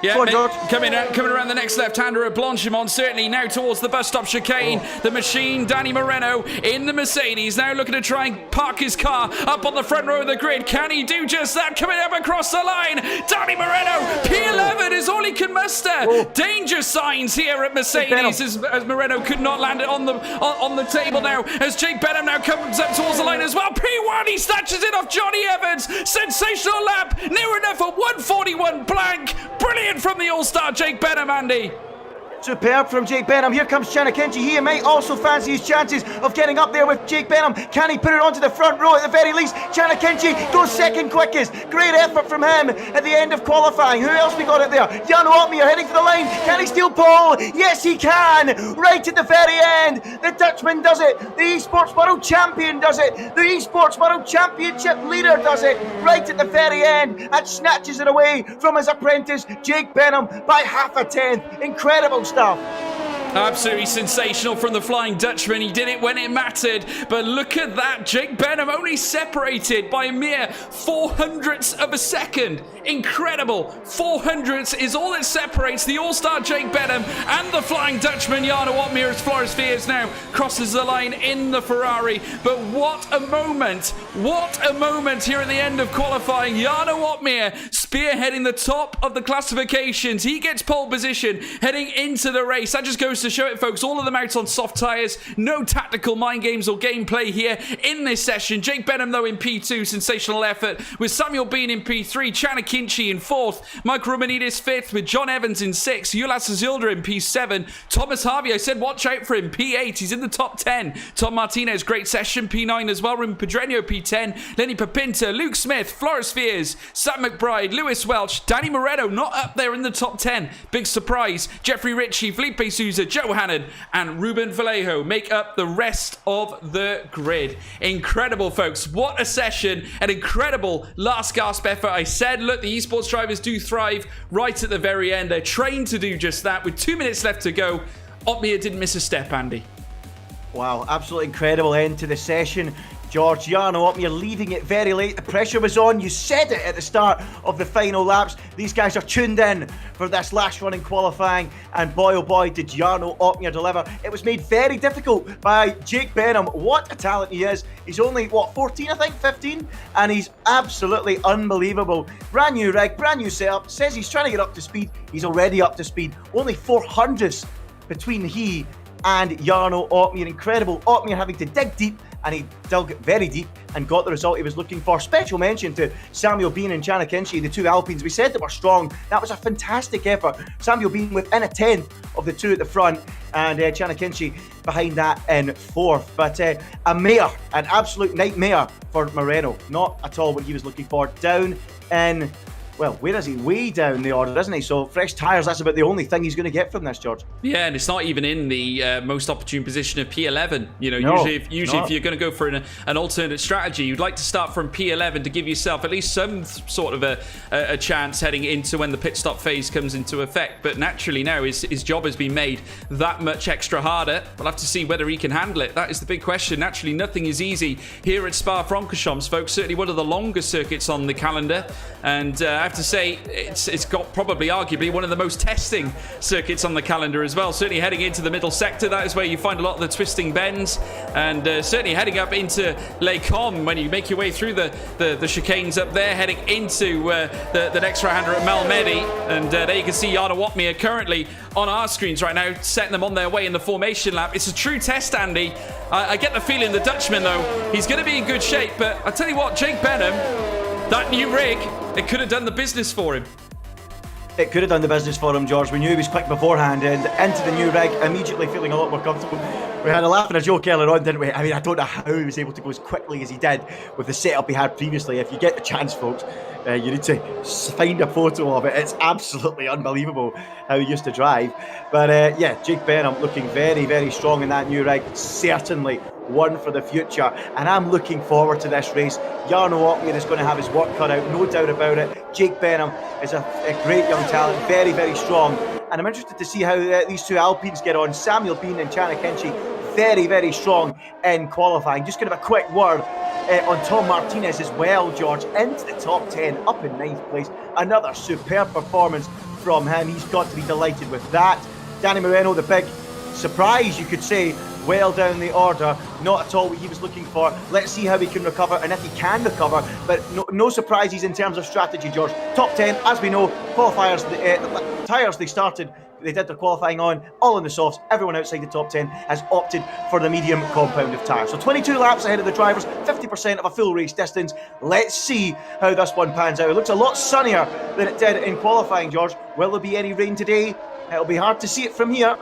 Speaker 2: Yeah,
Speaker 3: Go on, George.
Speaker 2: coming around the next left-hander of Blanchimont, certainly now towards the bus stop chicane. The machine, Danny Moreno, in the Mercedes, now looking to try and park his car up on the front row of the grid. Can he do just that? Coming up across the line, Danny Moreno, P11 is all he can muster. Danger signs here at Mercedes as Moreno could not land it on the table now, as Jake Benham now comes up towards the line as well. P1, he snatches it off Johnny Evans. Sensational lap, near enough at 141 blank. Brilliant from the All-Star Jake Benham, Andy.
Speaker 3: Superb from Jake Benham. Here comes Chanakinchi. He might also fancy his chances of getting up there with Jake Benham. Can he put it onto the front row at the very least? Chanakinchi goes second quickest. Great effort from him at the end of qualifying. Who else we got it there? Jan Otmeier heading for the line. Can he steal pole? Yes, he can. Right at the very end. The Dutchman does it. The Esports World Champion does it. The Esports World Championship leader does it. Right at the very end. And snatches it away from his apprentice, Jake Benham, by half a tenth. Incredible stuff.
Speaker 2: Absolutely sensational from the Flying Dutchman. He did it when it mattered. But look at that. Jake Benham only separated by a mere 400ths of a second. Incredible. 400ths is all that separates the All-Star Jake Benham and the Flying Dutchman Jarno Otmeier as Flores Fiers now crosses the line in the Ferrari. But what a moment. What a moment here at the end of qualifying. Jarno Otmeier spearheading the top of the classifications. He gets pole position heading into the race. That just goes to show it, folks. All of them out on soft tyres. No tactical mind games or gameplay here in this session. Jake Benham, though, in P2. Sensational effort with Samuel Bean in P3. Chanakinchi in 4th. Mike Romanidis 5th with John Evans in 6th. Ulas Azilda in P7. Thomas Harvey, I said watch out for him. P8. He's in the top 10. Tom Martinez, great session. P9 as well. Rim Pedreño, P10. Lenny Papinta, Luke Smith, Flores Fiers, Sam McBride, Lewis Welch, Danny Moreno, not up there in the top 10. Big surprise. Jeffrey Ritchie, Felipe Souza, Joe Hannon and Ruben Vallejo make up the rest of the grid. Incredible, folks. What a session. An incredible last gasp effort. I said, look, the esports drivers do thrive right at the very end. They're trained to do just that. With 2 minutes left to go, Otmeier didn't miss a step, Andy.
Speaker 3: Wow, absolutely incredible end to the session. George, Jarno Otmeier leaving it very late. The pressure was on. You said it at the start of the final laps. These guys are tuned in for this last run in qualifying. And boy, oh boy, did Jarno Otmeier deliver. It was made very difficult by Jake Benham. What a talent he is. He's only, 14, I think, 15? And he's absolutely unbelievable. Brand new rig, brand new setup. Says he's trying to get up to speed. He's already up to speed. Only 400ths between he and Jarno Otmeier. Incredible. Otmeier having to dig deep, and he dug very deep and got the result he was looking for. Special mention to Samuel Bean and Chanakinchi, the two Alpines. We said they were strong. That was a fantastic effort. Samuel Bean within a tenth of the two at the front, and Chanakinchi behind that in 4th. But a mare, an absolute nightmare for Moreno. Not at all what he was looking for. Down in, well, where is he? Way down the order, isn't he? So fresh tyres, that's about the only thing he's going to get from this, George.
Speaker 2: Yeah, and it's not even in the most opportune position of P11. You know, usually if you're going to go for an alternate strategy, you'd like to start from P11 to give yourself at least some sort of a chance heading into when the pit stop phase comes into effect. But naturally now his job has been made that much extra harder. We'll have to see whether he can handle it. That is the big question. Naturally, nothing is easy here at Spa-Francorchamps, folks. Certainly one of the longest circuits on the calendar, and I have to say it's got probably arguably one of the most testing circuits on the calendar as well. Certainly heading into the middle sector, that is where you find a lot of the twisting bends, and certainly heading up into Les Combes when you make your way through the chicanes up there, heading into the next right-hander at Malmedy, and there you can see Jarno Otmeier currently on our screens right now, setting them on their way in the formation lap. It's a true test, Andy. I get the feeling the Dutchman, though, he's going to be in good shape, but I tell you what, Jake Benham, that new rig, it could have done the business for him.
Speaker 3: It could have done the business for him, George. We knew he was quick beforehand, and into the new rig, immediately feeling a lot more comfortable. We had a laugh and a joke earlier on, didn't we? I mean, I don't know how he was able to go as quickly as he did with the setup he had previously. If you get the chance, folks, you need to find a photo of it. It's absolutely unbelievable how he used to drive. But yeah, Jake Benham looking very, very strong in that new rig. Certainly one for the future, and I'm looking forward to this race. Jarno Otmeier is going to have his work cut out, no doubt about it. Jake Benham is a great young talent, very, very strong, and I'm interested to see how these two Alpines get on. Samuel Bean and Chanakinchi, very, very strong in qualifying. Just going to have a quick word on Tom Martinez as well, George, into the top 10, up in 9th place. Another superb performance from him. He's got to be delighted with that. Danny Moreno, the big surprise, you could say, well down the order. Not at all what he was looking for. Let's see how he can recover, and if he can recover. But no surprises in terms of strategy, George. Top 10, as we know, qualifiers, tyres they started, they did their qualifying on, all in the softs. Everyone outside the top 10 has opted for the medium compound of tyres. So 22 laps ahead of the drivers, 50% of a full race distance. Let's see how this one pans out. It looks a lot sunnier than it did in qualifying, George. Will there be any rain today? It'll be hard to see it from here.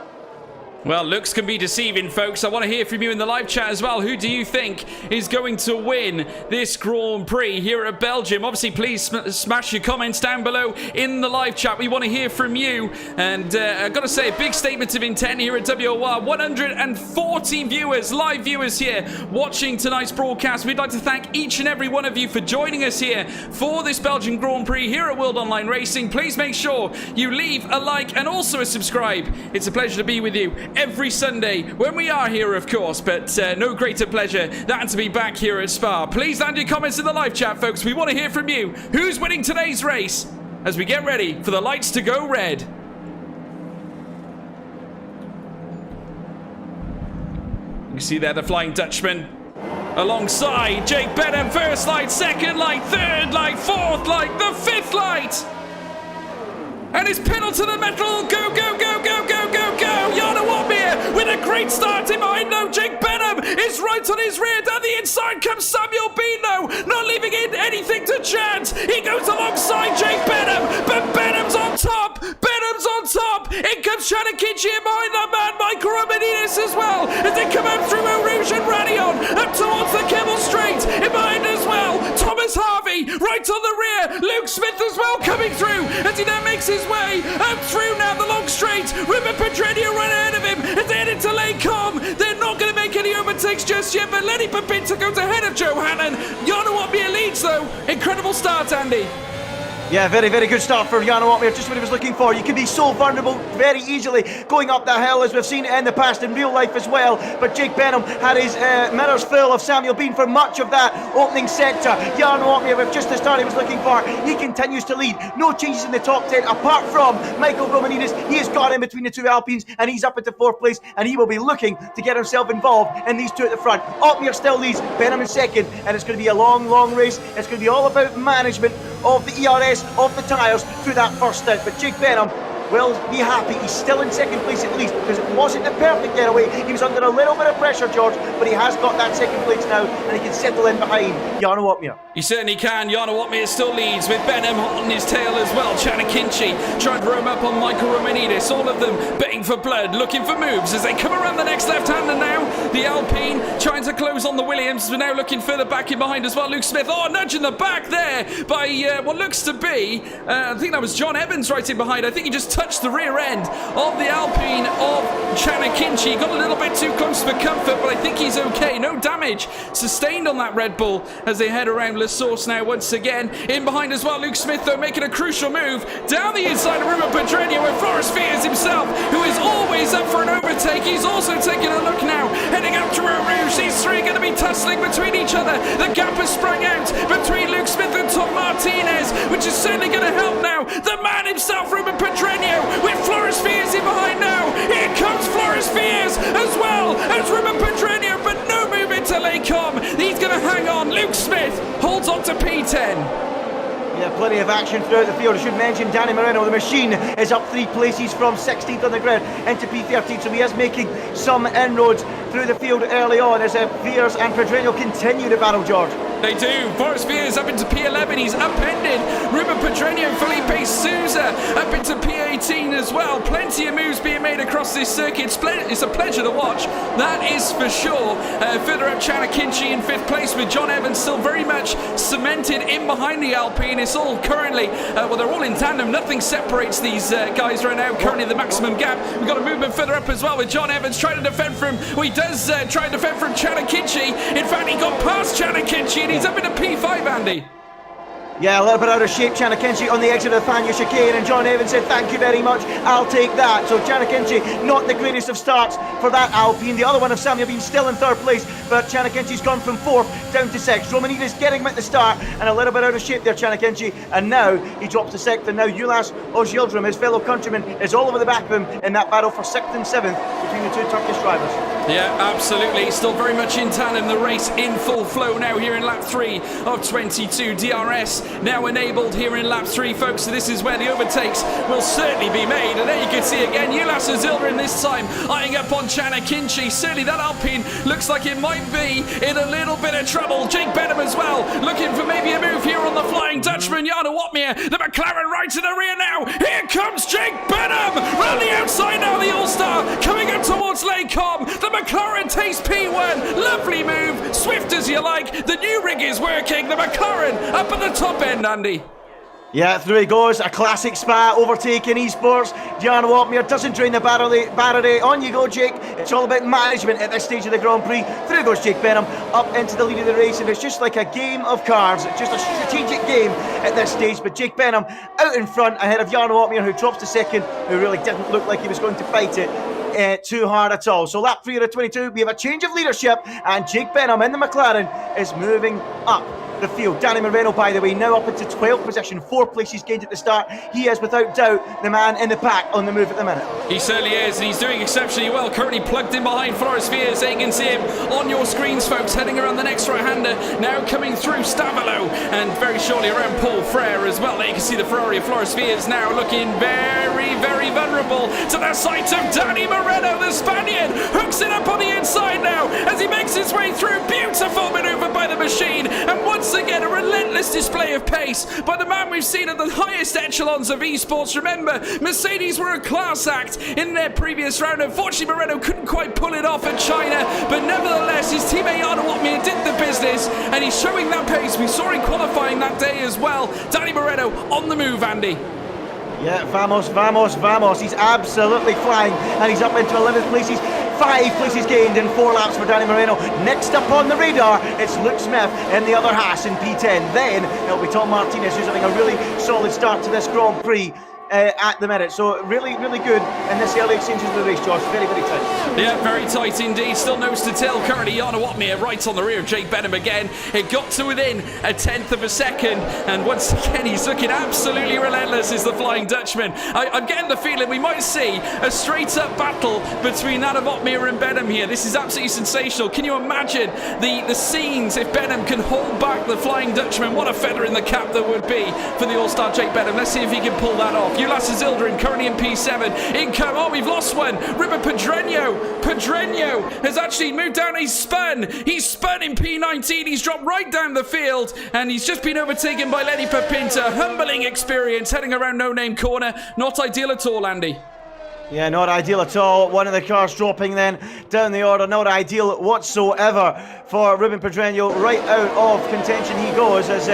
Speaker 2: Well, looks can be deceiving, folks. I want to hear from you in the live chat as well. Who do you think is going to win this Grand Prix here at Belgium? Obviously, please smash your comments down below in the live chat. We want to hear from you. And I've got to say, a big statement of intent here at WOR. 140 viewers, live viewers here, watching tonight's broadcast. We'd like to thank each and every one of you for joining us here for this Belgian Grand Prix here at World Online Racing. Please make sure you leave a like and also a subscribe. It's a pleasure to be with you every Sunday when we are here, of course, but no greater pleasure than to be back here at Spa. Please land your comments in the live chat, folks. We want to hear from you. Who's winning today's race as we get ready for the lights to go red? You see there the Flying Dutchman alongside Jake Benham. First light, second light, third light, fourth light, the fifth light. And it's pedal to the metal. Go, go, go, go, go, go, go. Jarno Wopmeer with a great start in behind. No, Jake Benham is right on his rear. Down the inside comes Samuel Bino, not leaving in anything to chance. He goes alongside Jake Benham, but Benham's on top. Benham's on top. In comes Chanakichi in behind that man, Michael Romanides as well. As they come out through Eau Rouge and Radion up towards the Kemmel Straight. In behind as well, Thomas Harvey right on the rear. Luke Smith as well coming through as he now makes his way up through now the long straight. Ruben Pedreño right ahead of him as they head into Lane Com. They're not going to make any overtakes just yet, but Lenny Babinta goes ahead of Joe Hannon. Jarno Wopmeer leads though. Incredible start, Andy.
Speaker 3: Yeah, very, very good start for Jarno Wopmeer, just what he was looking for. You can be so vulnerable very easily going up that hill, as we've seen it in the past in real life as well. But Jake Benham had his mirrors full of Samuel Bean for much of that opening sector. Jarno Wopmeer, with just the start he was looking for, he continues to lead. No changes in the top 10, apart from Michael Romanides. He has got in between the two Alpines, and he's up into fourth place, and he will be looking to get himself involved in these two at the front. Wopmeer still leads, Benham in second, and it's going to be a long, long race. It's going to be all about management of the ERS, of the tyres through that first stint. But Jake Benham will be happy. He's still in second place at least, because it wasn't the perfect getaway. He was under a little bit of pressure, George, but he has got that second place now, and he can settle in behind Jarno Wopmeer.
Speaker 2: He certainly can. Jarno Wopmeer still leads with Benham on his tail as well. Chanakinchi trying to roam up on Michael Romanides. All of them betting for blood, looking for moves as they come around the next left-hander now. The Alpine trying to close on the Williams. We're now looking further back in behind as well. Luke Smith, nudging the back there by what looks to be, I think that was John Evans right in behind. I think he just touched the rear end of the Alpine of Chanakinchi. Got a little bit too close for comfort, but I think he's okay. No damage sustained on that Red Bull as they head around La Source now once again. In behind as well, Luke Smith though making a crucial move down the inside of Ruben Pedreño with Flores Fiers himself, who is always up for an overtake. He's also taking a look now, heading up to Eau Rouge. These three are going to be tussling between each other. The gap has sprung out between Luke Smith and Tom Martinez, which is certainly going to help now. The man himself, Ruben Pedreño, with Flores Fiers in behind now. Here comes Flores Fiers as well as Ruben Pedreño, but no move into Lane Com. He's going to hang on. Luke Smith holds on to P10.
Speaker 3: Yeah, plenty of action throughout the field. I should mention Danny Moreno, the machine, is up 3 places from 16th on the grid into P13, so he is making some inroads through the field early on as Fiers and Pedreño continue to battle, George.
Speaker 2: They do. Forrest Fiers up into P11. He's upended Ruben Pedreño, Felipe Souza up into P18 as well. Plenty of moves being made across this circuit. It's a pleasure to watch, that is for sure. Further up, Chanakinchi in 5th place with John Evans still very much cemented in behind the Alpine. It's all currently, well, they're all in tandem. Nothing separates these guys right now. Currently the maximum gap. We've got a movement further up as well with John Evans trying to defend from, well, he does try to defend from Chanakinchi. In fact, he got past Chanakinchi and he's up into P5, Andy.
Speaker 3: Yeah, a little bit out of shape. Chanakinchi on the exit of the Thanya chicane, and John Evans said, thank you very much, I'll take that. So Chanakinchi, not the greatest of starts for that Alpine. The other one of Samuel Bean still in third place, but Chanakinchi's gone from 4th down to 6th. Romanidis getting him at the start, and a little bit out of shape there, Chanakinchi, and now he drops to 6th, and now Ulas Ozyildrim, his fellow countryman, is all over the back of him in that battle for 6th and 7th between the two Turkish drivers.
Speaker 2: Yeah, absolutely. Still very much in tandem. The race in full flow now here in lap 3 of 22. DRS now enabled here in lap 3, folks. So this is where the overtakes will certainly be made. And there you can see again, Ulas Ozyildrim this time eyeing up on Chanakinchi. Certainly that Alpine looks like it might be in a little bit of trouble. Jake Benham as well, looking for maybe a move here on the Flying Dutchman. Jarno Opmeer, the McLaren right in the rear now. Here comes Jake Benham. Round the outside now, the All-Star coming up towards Lecom. The McLaren takes P1. Lovely move. Swift as you like. The new rig is working. The McLaren up at the top end, Andy.
Speaker 3: Yeah, through he goes. A classic Spa overtaking esports. Jarno Opmeer doesn't drain the battery. On you go, Jake. It's all about management at this stage of the Grand Prix. Through goes Jake Benham up into the lead of the race, and it's just like a game of cards. It's just a strategic game at this stage. But Jake Benham out in front ahead of Jarno Opmeer, who drops to 2nd, who really didn't look like he was going to fight it too hard at all. So lap 3 of 22, we have a change of leadership, and Jake Benham in the McLaren is moving up the field. Danny Moreno, by the way, now up into 12th position, 4 places gained at the start. He is without doubt the man in the pack on the move at the minute.
Speaker 2: He certainly is, and he's doing exceptionally well. Currently plugged in behind Floris Viers. There you can see him on your screens, folks, heading around the next right-hander. Now coming through Stavolo, and very shortly around Paul Frere as well. There you can see the Ferrari of Floris Viers now looking very, very vulnerable to the sight of Danny Moreno, the Spaniard. Hooks it up on the inside now as he makes his way through. Beautiful manoeuvre by the machine, and once again a relentless display of pace by the man we've seen at the highest echelons of esports. Remember, Mercedes were a class act in their previous round. Unfortunately, Moreno couldn't quite pull it off at China, but nevertheless his teammate Jarno Opmeer did the business, and he's showing that pace. We saw him qualifying that day as well. Danny Moreno on the move, Andy.
Speaker 3: Yeah, vamos, vamos, vamos. He's absolutely flying, and he's up into 11th places. 5 places gained in 4 laps for Danny Moreno. Next up on the radar, it's Luke Smith in the other Haas in P10. Then it'll be Tom Martinez, who's having a really solid start to this Grand Prix at the minute. So really, really good in this early exchanges of the race, George. Very, very tight.
Speaker 2: Yeah, very tight indeed. Still nose to tail currently. Jarno Opmeer right on the rear of Jake Benham again. It got to within a 1/10 of a second, and once again he's looking absolutely relentless as the Flying Dutchman. I'm getting the feeling we might see a straight up battle between that of Opmeer and Benham here. This is absolutely sensational. Can you imagine the scenes if Benham can hold back the Flying Dutchman? What a feather in the cap that would be for the All-Star Jake Benham. Let's see if he can pull that off. Ulas Ozyildrim currently in P7. Income. Oh, we've lost one. River Pedreño has actually moved down. He's spun in P19. He's dropped right down the field, and he's just been overtaken by Lenny Papinta. Humbling experience heading around No Name Corner. Not ideal at all, Andy.
Speaker 3: Yeah, not ideal at all. One of the cars dropping then down the order. Not ideal whatsoever for Ruben Pedreño. Right out of contention he goes as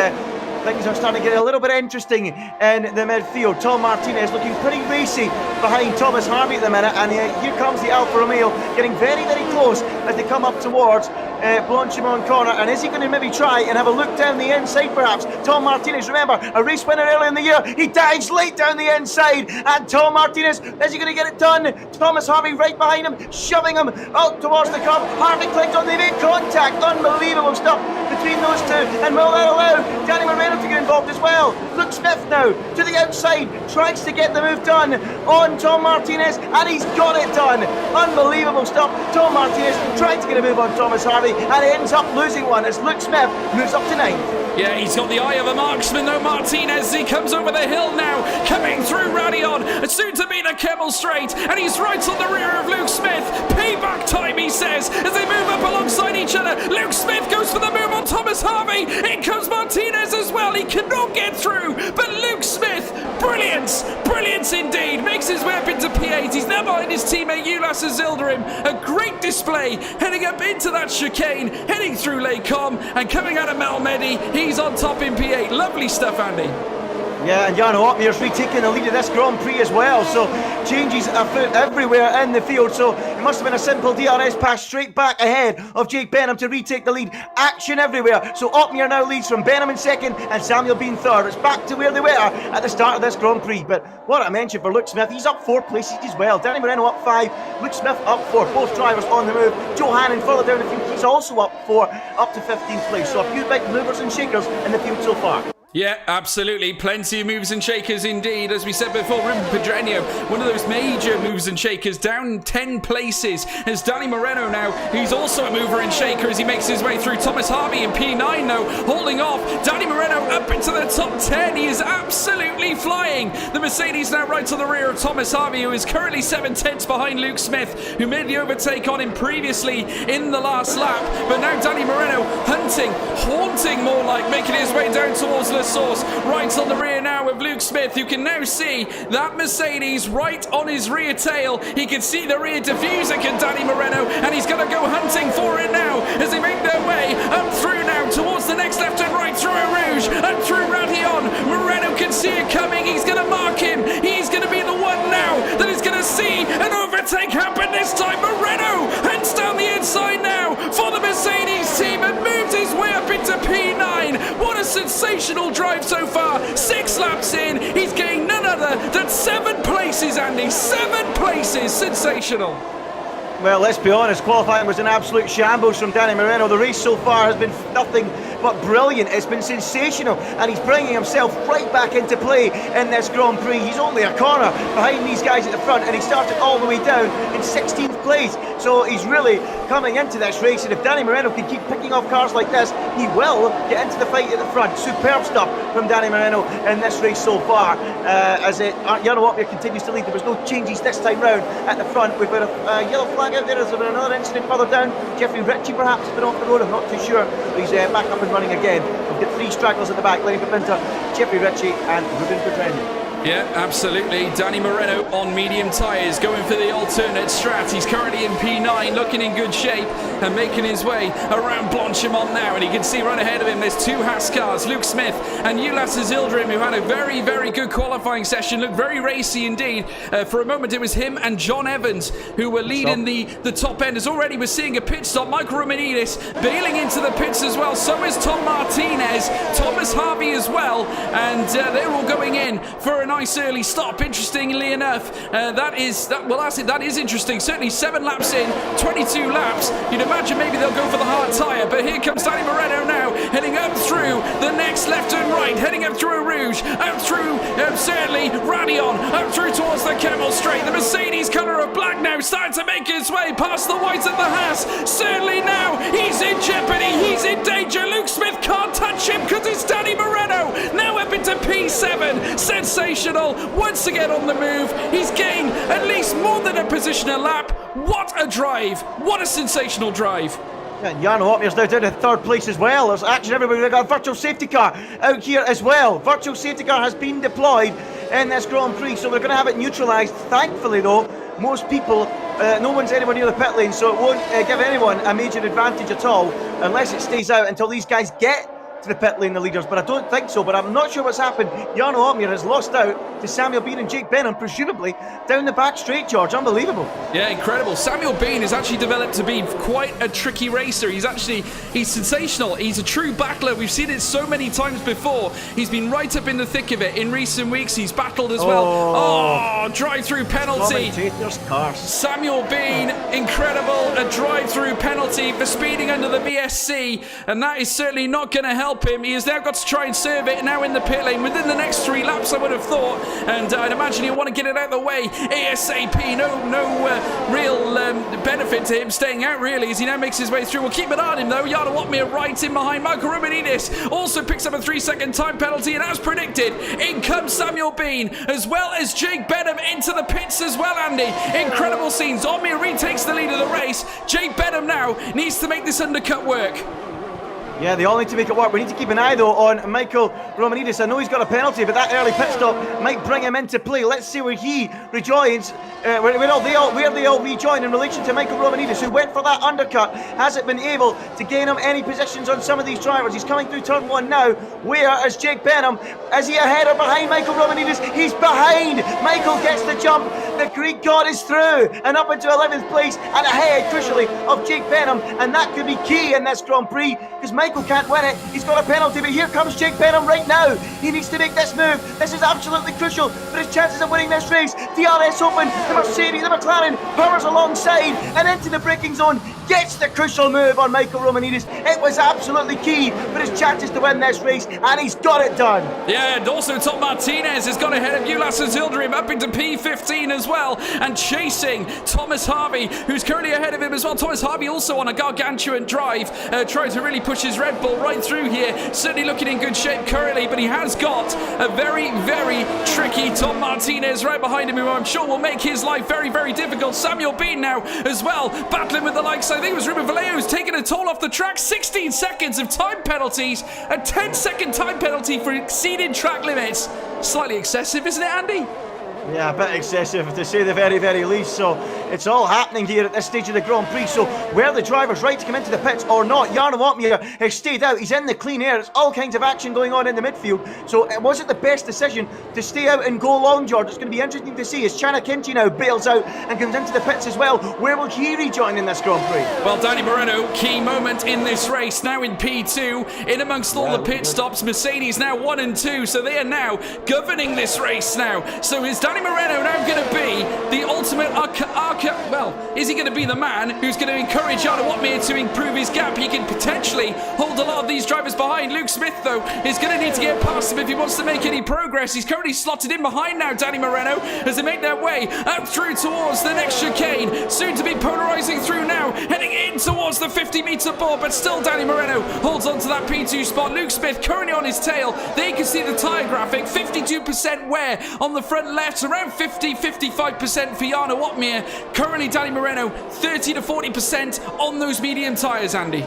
Speaker 3: things are starting to get a little bit interesting in the midfield. Tom Martinez looking pretty racy behind Thomas Harvey at the minute, and here comes the Alfa Romeo getting very, very close as they come up towards Blanchimont corner. And is he going to maybe try and have a look down the inside perhaps? Tom Martinez, remember, a race winner early in the year. He dives late down the inside, and Tom Martinez, is he going to get it done? Thomas Harvey right behind him, shoving him out towards the curb. Harvey clicks on, they make contact. Unbelievable stuff between those two, and will that allow Danny Moreno to get involved as well? Luke Smith now to the outside, tries to get the move done on Tom Martinez, and he's got it done. Unbelievable stuff. Tom Martinez trying to get a move on Thomas Harvey, and ends up losing one as Luke Smith moves up to 9th.
Speaker 2: Yeah, he's got the eye of a marksman though, Martinez. He comes over the hill now, coming through Radion, soon to be the Kemmel Straight, and he's right on the rear of Luke Smith. Payback time, he says, as they move up alongside each other. Luke Smith goes for the move on Thomas Harvey. In comes Martinez as well. He cannot get through, but Luke Smith, brilliance indeed, makes his way up into P8. He's now behind his teammate Ulas Ozyildrim. A great display, heading up into that chicane, heading through Lecom, and coming out of Malmedy, he's on top in P8. Lovely stuff, Andy.
Speaker 3: Yeah, and Jarno Opmeer's retaking the lead of this Grand Prix as well, so changes afoot everywhere in the field, so it must have been a simple DRS pass straight back ahead of Jake Benham to retake the lead. Action everywhere, so Opmeer now leads from Benham in second and Samuel Bean third. It's back to where they were at the start of this Grand Prix, but what I mentioned for Luke Smith, he's up 4 places as well. Danny Moreno up 5, Luke Smith up 4, both drivers on the move. Joe Hannon further down the field, he's also up 4, up to 15th place, so a few big movers and shakers in the field so far.
Speaker 2: Yeah, absolutely. Plenty of moves and shakers indeed. As we said before, Ruben Pedreño, one of those major moves and shakers, down 10 places. As Danny Moreno now, he's also a mover and shaker as he makes his way through. Thomas Harvey in P9 though, holding off. Danny Moreno up into the top 10. He is absolutely flying. The Mercedes now right to the rear of Thomas Harvey, who is currently 7/10 behind Luke Smith, who made the overtake on him previously in the last lap. But now Danny Moreno hunting, haunting more like, making his way down towards the source, right on the rear now of Luke Smith. You can now see that Mercedes right on his rear tail. He can see the rear diffuser, can Danny Moreno, and he's going to go hunting for it now as they make their way up through now towards the next left and right through Rouge and through Radion. Moreno can see it coming. He's going to mark him. He's going to be the one now that is going to see an overtake happen this time. Moreno hunts down the inside now for the Mercedes team and moves his way up into P9. What a sensational drive so far. 6 laps in, he's gained none other than 7 places, Andy. 7 places. Sensational.
Speaker 3: Well, let's be honest, qualifying was an absolute shambles from Danny Moreno. The race so far has been nothing but brilliant. It's been sensational, and he's bringing himself right back into play in this Grand Prix. He's only a corner behind these guys at the front, and he started all the way down in 16th place. So he's really coming into this race, and if Danny Moreno can keep picking off cars like this, he will get into the fight at the front. Superb stuff from Danny Moreno in this race so far. As Jarno Opmeer continues to lead, there was no changes this time round at the front. We've got a yellow flag out there. Has there been another incident further down? Jeffrey Ritchie perhaps has been off the road, I'm not too sure. But he's back up and running again. We've got 3 stragglers at the back, Lenny Papinter, Jeffrey Ritchie and Ruben Pedreño.
Speaker 2: Yeah, absolutely. Danny Moreno on medium tyres, going for the alternate strat. He's currently in P9, looking in good shape and making his way around Blanchimont now. And you can see right ahead of him, there's 2 Haas cars, Luke Smith and Ulas Azildrim, who had a very, very good qualifying session. Looked very racy indeed. For a moment, it was him and John Evans who were leading the top end. As already we're seeing a pit stop. Michael Romanidis bailing into the pits as well. So is Tom Martinez, Thomas Harvey as well. And they're all going in for a nice early stop. Interestingly enough, that is interesting. Certainly 7 laps in, 22 laps. You'd imagine maybe they'll go for the hard tyre, but here comes Danny Moreno now, heading up through the next left and right, heading up through Rouge, up through certainly Radion, up through towards the Camel Straight. The Mercedes colour of black now starting to make its way past the white of the Haas. Certainly now he's in jeopardy, he's in danger. Luke Smith can't touch him because it's Danny Moreno now up into P7. Sensational. Once again on the move. He's gained at least more than a position a lap. What a drive. What a sensational drive.
Speaker 3: And Jarno Opmeer's now down to 3rd place as well. There's action everywhere. We've got a virtual safety car out here as well. Virtual safety car has been deployed in this Grand Prix, so we're going to have it neutralised. Thankfully though, most people, no one's anywhere near the pit lane, so it won't give anyone a major advantage at all unless it stays out until these guys get to the pit lane, the leaders, but I don't think so. But I'm not sure what's happened. Jarno Opmeer has lost out to Samuel Bean and Jake Benham, presumably down the back straight, George. Unbelievable. Yeah,
Speaker 2: incredible. Samuel Bean has actually developed to be quite a tricky racer. He's sensational. He's a true battler. We've seen it so many times before. He's been right up in the thick of it in recent weeks. He's battled as well. Oh, drive-through penalty. Samuel Bean, incredible. A drive-through penalty for speeding under the VSC, and that is certainly not going to help him. He has now got to try and serve it now in the pit lane within the next 3 laps, I would have thought, and I'd imagine he'll want to get it out of the way ASAP. No real benefit to him staying out really as he now makes his way through. We'll keep an eye on him though. Jarno Opmeer right in behind. Michael Romanidis also picks up a 3-second time penalty, and as predicted, in comes Samuel Bean as well as Jake Benham into the pits as well, Andy. Incredible scenes. Opmeer retakes the lead of the race. Jake Benham now needs to make this undercut work.
Speaker 3: Yeah, they all need to make it work. We need to keep an eye, though, on Michael Romanidis. I know he's got a penalty, but that early pit stop might bring him into play. Let's see where he rejoins, where they all rejoin in relation to Michael Romanidis, who went for that undercut. Hasn't been able to gain him any positions on some of these drivers. He's coming through turn 1 now. Where is Jake Benham? Is he ahead or behind Michael Romanidis? He's behind. Michael gets the jump. The Greek god is through and up into 11th place and ahead, crucially, of Jake Benham. And that could be key in this Grand Prix, because Michael can't win it. He's got a penalty, but here comes Jake Benham right now. He needs to make this move. This is absolutely crucial for his chances of winning this race. DRS open, the Mercedes, the McLaren powers alongside and into the braking zone. Gets the crucial move on Michael Romanidis. It was absolutely key for his chances to win this race, and he's got it done.
Speaker 2: Yeah, and also Tom Martinez has got ahead of Ulas Zildrim up into P15 as well, and chasing Thomas Harvey, who's currently ahead of him as well. Thomas Harvey also on a gargantuan drive, trying to really push his Red Bull right through here. Certainly looking in good shape currently, but he has got a very, very tricky Tom Martinez right behind him, who I'm sure will make his life very, very difficult. Samuel Bean now as well, battling with the likes, I think it was Ruben Vallejo's taking a toll off the track. 16 seconds of time penalties, a 10-second time penalty for exceeding track limits. Slightly excessive, isn't it, Andy?
Speaker 3: Yeah, a bit excessive to say the very, very least. So it's all happening here at this stage of the Grand Prix. So were the drivers right to come into the pits or not? Jarno Opmeer has stayed out. He's in the clean air. It's all kinds of action going on in the midfield. So it wasn't the best decision to stay out and go long, George. It's going to be interesting to see as Chana Kinchi now bails out and comes into the pits as well. Where will he rejoin in this Grand Prix?
Speaker 2: Well, Danny Moreno, key moment in this race. Now in P2, in amongst all the pit stops. Mercedes now 1 and 2. So they are now governing this race now. So is Danny Moreno now going to be the ultimate well, is he going to be the man who's going to encourage Jarno Opmeer to improve his gap? He can potentially hold a lot of these drivers behind. Luke Smith, though, is going to need to get past him if he wants to make any progress. He's currently slotted in behind now, Danny Moreno, as they make their way up through towards the next chicane. Soon to be polarising through now, heading in towards the 50-metre board, but still Danny Moreno holds on to that P2 spot. Luke Smith currently on his tail. There you can see the tyre graphic, 52% wear on the front left, around 50-55% for Jarno Opmeer. Currently Danny Moreno 30 to 40% on those medium tyres, Andy.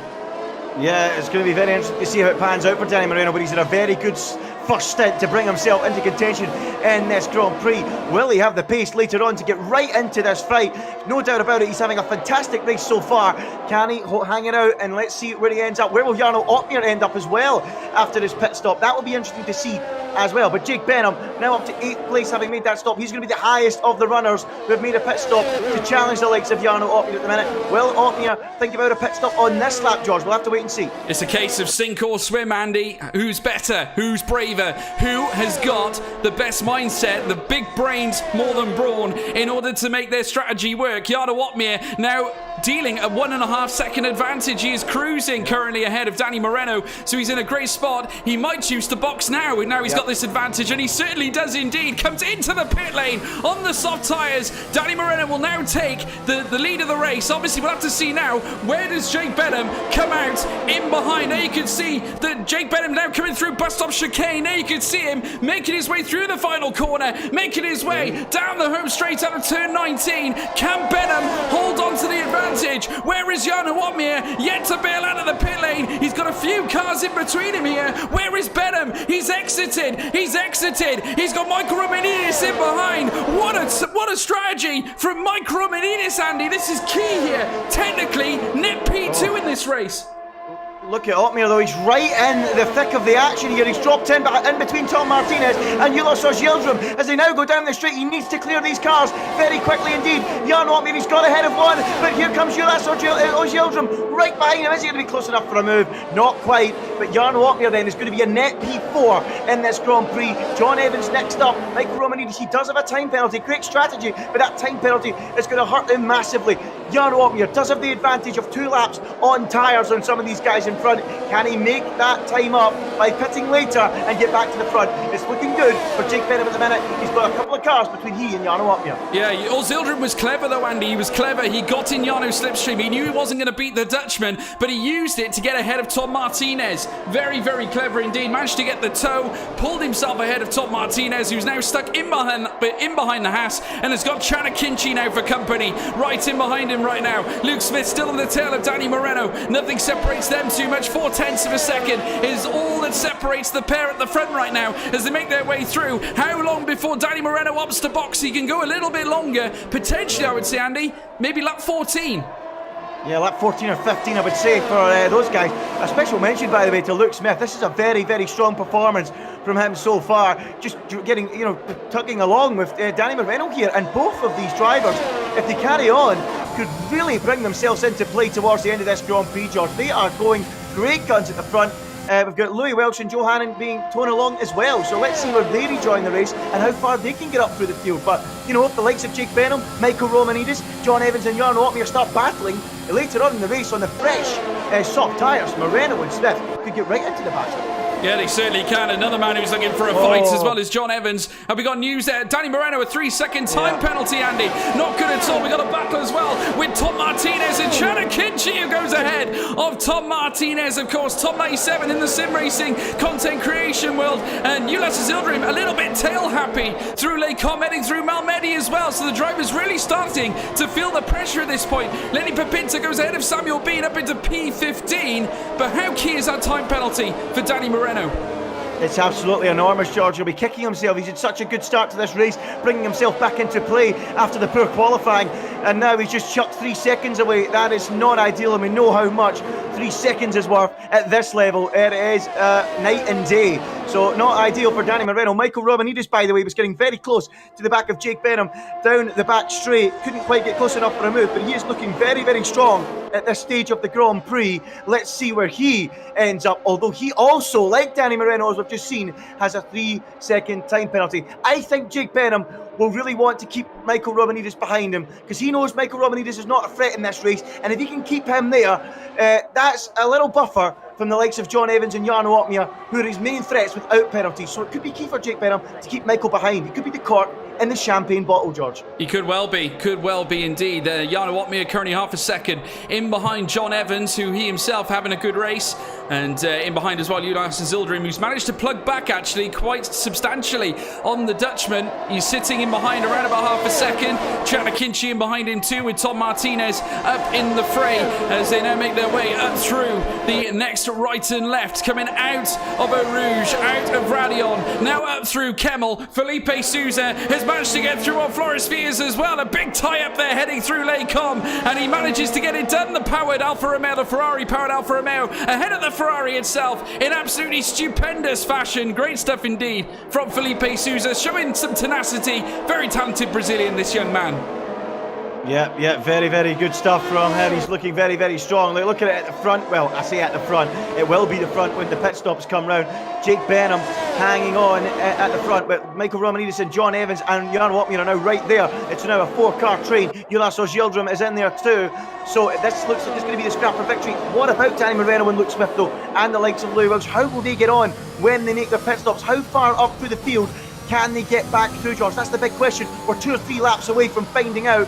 Speaker 3: Yeah, it's going to be very interesting to see how it pans out for Danny Moreno, but he's in a very good first stint to bring himself into contention in this Grand Prix. Will he have the pace later on to get right into this fight? No doubt about it, he's having a fantastic race so far. Can he hang it out, and let's see where he ends up. Where will Jarno Opmeer end up as well after his pit stop? That will be interesting to see as well. But Jake Benham now up to 8th place, having made that stop. He's going to be the highest of the runners who have made a pit stop to challenge the likes of Jarno Opmeer at the minute. Will Opmeer think about a pit stop on this lap, George? We'll have to wait and see.
Speaker 2: It's a case of sink or swim, Andy. Who's better? Who's braver? Who has got the best mindset, the big brains more than brawn, in order to make their strategy work? Jarno Opmeer now dealing a 1.5 second advantage. He is cruising currently ahead of Danny Moreno, so he's in a great spot. He might choose to box now. Now he's got this advantage, and he certainly does indeed. Comes into the pit lane on the soft tyres. Danny Moreno will now take the lead of the race. Obviously, we'll have to see now, where does Jake Benham come out in behind? There you can see that Jake Benham now coming through bus stop chicane. There you can see him making his way through the final corner, making his way down the home straight out of turn 19. Can Benham hold on to the advantage? Where is Jarno Opmeer? Yet to bail out of the pit lane. He's got a few cars in between him here. Where is Benham? He's exited. He's exited. He's got Michael Romanidis in behind. What a strategy from Michael Romanidis, Andy. This is key here. Technically, net P2 in this race.
Speaker 3: Look at Opmeer though, he's right in the thick of the action here. He's dropped in between Tom Martinez and Ulas Yildirim. As they now go down the straight, he needs to clear these cars very quickly indeed. Jarno Opmeer, he's got ahead of one, but here comes Ulas Yildirim right behind him. Is he going to be close enough for a move? Not quite, but Jarno Opmeer then is going to be a net P4 in this Grand Prix. John Evans next up. Michael Romanidis, he does have a time penalty. Great strategy, but that time penalty is going to hurt him massively. Jarno Opmeer does have the advantage of 2 laps on tyres on some of these guys in front. Can he make that time up by pitting later and get back to the front? It's looking good for Jake Benham at the minute. He's got a couple of cars between he and Jarno Opmeer.
Speaker 2: Yeah, Zildrim was clever though, Andy. He was clever. He got in Jarno's slipstream. He knew he wasn't going to beat the Dutchman, but he used it to get ahead of Tom Martinez. Very, very clever indeed. Managed to get the toe, pulled himself ahead of Tom Martinez, who's now stuck in behind the Haas, and has got Chana Kinchi now for company. Right in behind him him right now. Luke Smith still on the tail of Danny Moreno. Nothing separates them too much. 0.4 of a second is all that separates the pair at the front right now as they make their way through. How long before Danny Moreno opts to box? He can go a little bit longer. Potentially, I would say, Andy, maybe lap 14.
Speaker 3: Yeah, lap 14 or 15, I would say, for those guys. A special mention, by the way, to Luke Smith. This is a very, very strong performance from him so far. Just getting, tugging along with Danny Moreno here. And both of these drivers, if they carry on, could really bring themselves into play towards the end of this Grand Prix, George. They are going great guns at the front. We've got Louis Welch and Joe Hannon being towed along as well. So let's see where they rejoin the race and how far they can get up through the field. But, if the likes of Jake Benham, Michael Romanidis, John Evans and Jarno Opmeer start battling later on in the race on the fresh, soft tyres, Moreno and Smith could get right into the battle.
Speaker 2: Yeah, they certainly can. Another man who's looking for a fight as well as John Evans. And we got news there. Danny Moreno, a 3-second time penalty, Andy. Not good at all. We got a battle as well with Tom Martinez and Chana Kinchi, who goes ahead of Tom Martinez, of course. Top 97 in the sim racing content creation world. And Ulas Zildrim a little bit tail happy through Les Combes, heading through Malmedy as well. So the driver's really starting to feel the pressure at this point. Lenny Pepinta goes ahead of Samuel Bean up into P15. But how key is that time penalty for Danny Moreno?
Speaker 3: It's absolutely enormous, George. He'll be kicking himself. He's had such a good start to this race, bringing himself back into play after the poor qualifying. And now he's just chucked 3 seconds away. That is not ideal, and we know how much 3 seconds is worth at this level. It is night and day. So not ideal for Danny Moreno. Michael Romanidis, by the way, was getting very close to the back of Jake Benham down the back straight. Couldn't quite get close enough for a move, but he is looking very, very strong at this stage of the Grand Prix. Let's see where he ends up. Although he also, like Danny Moreno, as we've just seen, has a 3-second time penalty. I think Jake Benham will really want to keep Michael Romanidis behind him because he knows Michael Romanidis is not a threat in this race, and if he can keep him there, that's a little buffer from the likes of John Evans and Jarno Opmeer, who are his main threats without penalties. So it could be key for Jake Benham to keep Michael behind. It could be the cork in the champagne bottle, George.
Speaker 2: He could well be indeed. Jarno Opmeer currently half a second in behind John Evans, who he himself having a good race, and in behind as well Ulas Zildrim, who's managed to plug back actually quite substantially on the Dutchman. He's sitting in behind around about half a second. Chana Kinchi in behind him too, with Tom Martinez up in the fray as they now make their way up through the next right and left, coming out of Eau Rouge, out of Radion, now up through Kemmel. Felipe Souza has managed to get through on Flores Vias as well. A big tie up there heading through Les Combes, and he manages to get it done. The powered Alfa Romeo, the Ferrari powered Alfa Romeo, ahead of the Ferrari itself in absolutely stupendous fashion. Great stuff indeed from Felipe Souza, showing some tenacity. Very talented Brazilian, this young man.
Speaker 3: Yeah, very, very good stuff from him. He's looking very, very strong. Look at it at the front. Well, I say at the front. It will be the front when the pit stops come round. Jake Benham hanging on at the front, but Michael Romanidis and John Evans and Jarno Opmeer are now right there. It's now a 4-car train. Ulas Zildrim is in there too. So this looks like it's going to be the scrap for victory. What about Danny Moreno and Luke Smith though, and the likes of Louis Welch? How will they get on when they make their pit stops? How far up through the field can they get back through, George? That's the big question. We're 2 or 3 laps away from finding out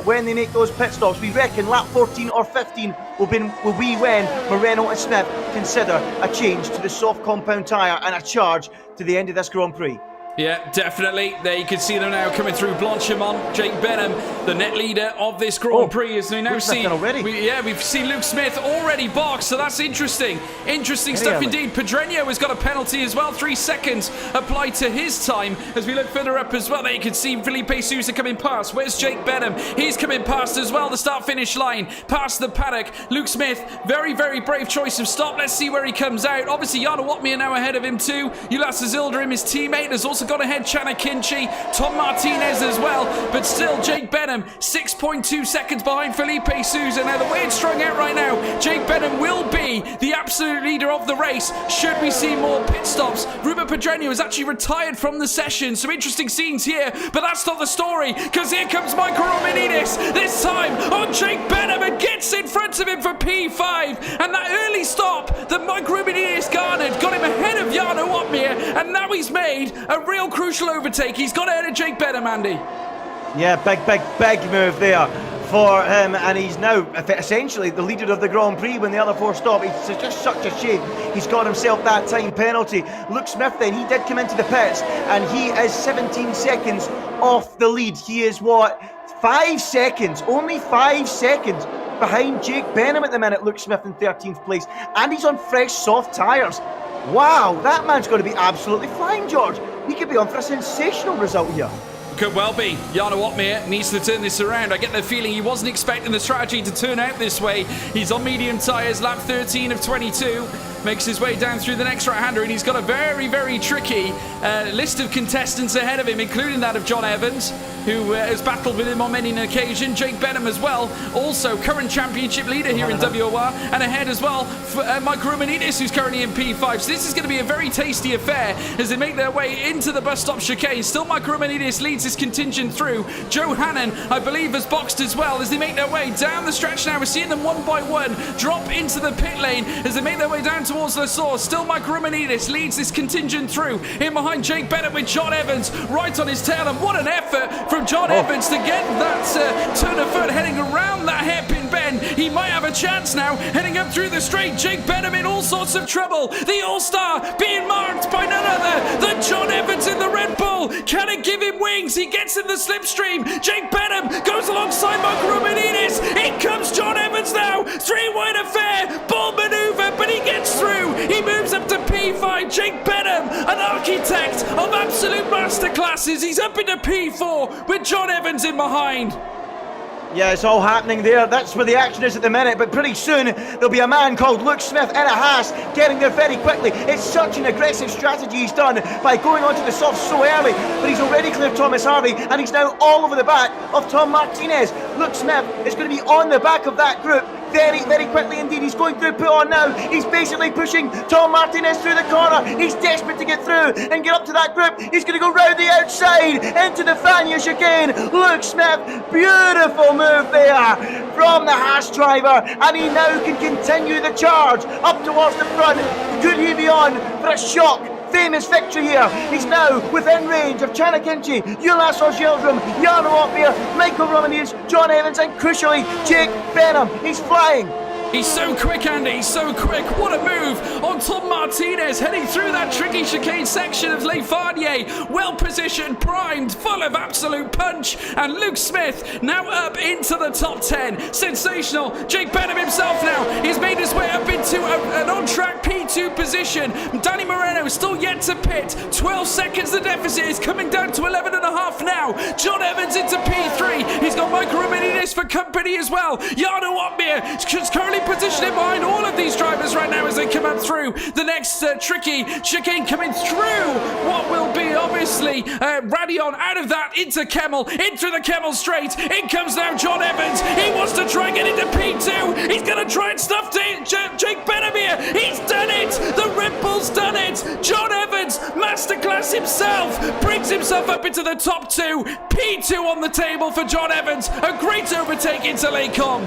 Speaker 3: when they make those pit stops. We reckon lap 14 or 15 will be when Moreno and Smith consider a change to the soft compound tyre and a charge to the end of this Grand Prix.
Speaker 2: Yeah, definitely. There you can see them now coming through Blanchimont. Jake Benham, the net leader of this Grand Prix, as we now see. We've seen Luke Smith already boxed, so that's interesting. Interesting stuff indeed. Pedreño has got a penalty as well. 3 seconds applied to his time. As we look further up as well, there you can see Felipe Souza coming past. Where's Jake Benham? He's coming past as well, the start-finish line. Past the paddock. Luke Smith, very, very brave choice of stop. Let's see where he comes out. Obviously, Jarno Opmeer now ahead of him too. Ulas Zildrim, his teammate, has also got ahead Chana Kinchi, Tom Martinez as well, but still Jake Benham 6.2 seconds behind Felipe Souza. Now the way it's strung out right now, Jake Benham will be the absolute leader of the race should we see more pit stops. Ruben Pedreño has actually retired from the session. Some interesting scenes here, but that's not the story, because here comes Michael Romanidis, this time on Jake Benham, and gets in front of him for P5, and that early stop that Michael Romanidis garnered got him ahead of Jarno Opmeer, and now he's made a real crucial overtake. He's got ahead of Jake Benham, Andy.
Speaker 3: Yeah, big move there for him, and he's now essentially the leader of the Grand Prix when the other 4 stop. It's just such a shame he's got himself that time penalty. Luke Smith then, he did come into the pits, and he is 17 seconds off the lead. He is what, 5 seconds, only 5 seconds behind Jake Benham at the minute. Luke Smith in 13th place, and he's on fresh soft tyres. Wow, that man's going to be absolutely flying, George. He could be on for a sensational result here.
Speaker 2: Could well be. Jarno Opmeer needs to turn this around. I get the feeling he wasn't expecting the strategy to turn out this way. He's on medium tyres, lap 13 of 22. Makes his way down through the next right-hander, and he's got a very, very tricky list of contestants ahead of him, including that of John Evans, who has battled with him on many an occasion. Jake Benham as well, also current championship leader here in WOR, and ahead as well for Mike Romanidis, who's currently in P5. So this is going to be a very tasty affair as they make their way into the bus stop chicane. Still Mike Romanidis leads his contingent through. Joe Hannon, I believe, has boxed as well as they make their way down the stretch now. We're seeing them one by one drop into the pit lane as they make their way down towards the source. Still Mike Romanidis leads this contingent through. In behind Jake Bennett with John Evans right on his tail, and what an effort from John Evans to get that turn of foot heading around that hairpin bend. He might have a chance now heading up through the straight. Jake Benham in all sorts of trouble. The All-Star being marked by none other than John Evans in the Red Bull. Can it give him wings? He gets in the slipstream. Jake Benham goes alongside Mike Romanidis. In comes John Evans now. Three-wide affair. Ball maneuver, but he gets through. He moves up to P5. Jake Benham, an architect of absolute masterclasses. He's up into P4 with John Evans in behind.
Speaker 3: Yeah, it's all happening there. That's where the action is at the minute. But pretty soon, there'll be a man called Luke Smith in a Haas getting there very quickly. It's such an aggressive strategy he's done by going onto the softs so early. But he's already cleared Thomas Harvey, and he's now all over the back of Tom Martinez. Luke Smith is going to be on the back of that group very, very quickly indeed. He's going through put on now. He's basically pushing Tom Martinez through the corner. He's desperate to get through and get up to that group. He's going to go round the outside into the Fania chicane. Luke Smith, beautiful move there from the Haas driver, and he now can continue the charge up towards the front. Could he be on for a shock famous victory here? He's now within range of Chana Kinchi, Ulas Ojeldrum, Jarno Opmeer, Michael Romanidis, John Evans, and crucially Jake Benham. He's flying.
Speaker 2: He's so quick, Andy. He's so quick. What a move on Tom Martinez, heading through that tricky chicane section of Le Farnier. Well positioned, primed, full of absolute punch. And Luke Smith now up into the top 10. Sensational. Jake Benham himself now. He's made his way up into an on-track P2 position. Danny Moreno still yet to pit. 12 seconds the deficit is coming down to 11.5 now. John Evans into P3. He's got Mike Romanidis for company as well. Jarno Opmeer is currently positioning behind all of these drivers right now as they come up through the next tricky chicane coming through what will be obviously Radion out of that into Kemmel, into the Kemmel straight. In comes now John Evans. He wants to try and get into P2. He's going to try and stuff Jake Benham here. He's done it. The Red Bull's done it. John Evans, masterclass himself, brings himself up into the top 2. P2 on the table for John Evans. A great overtake into Lecom.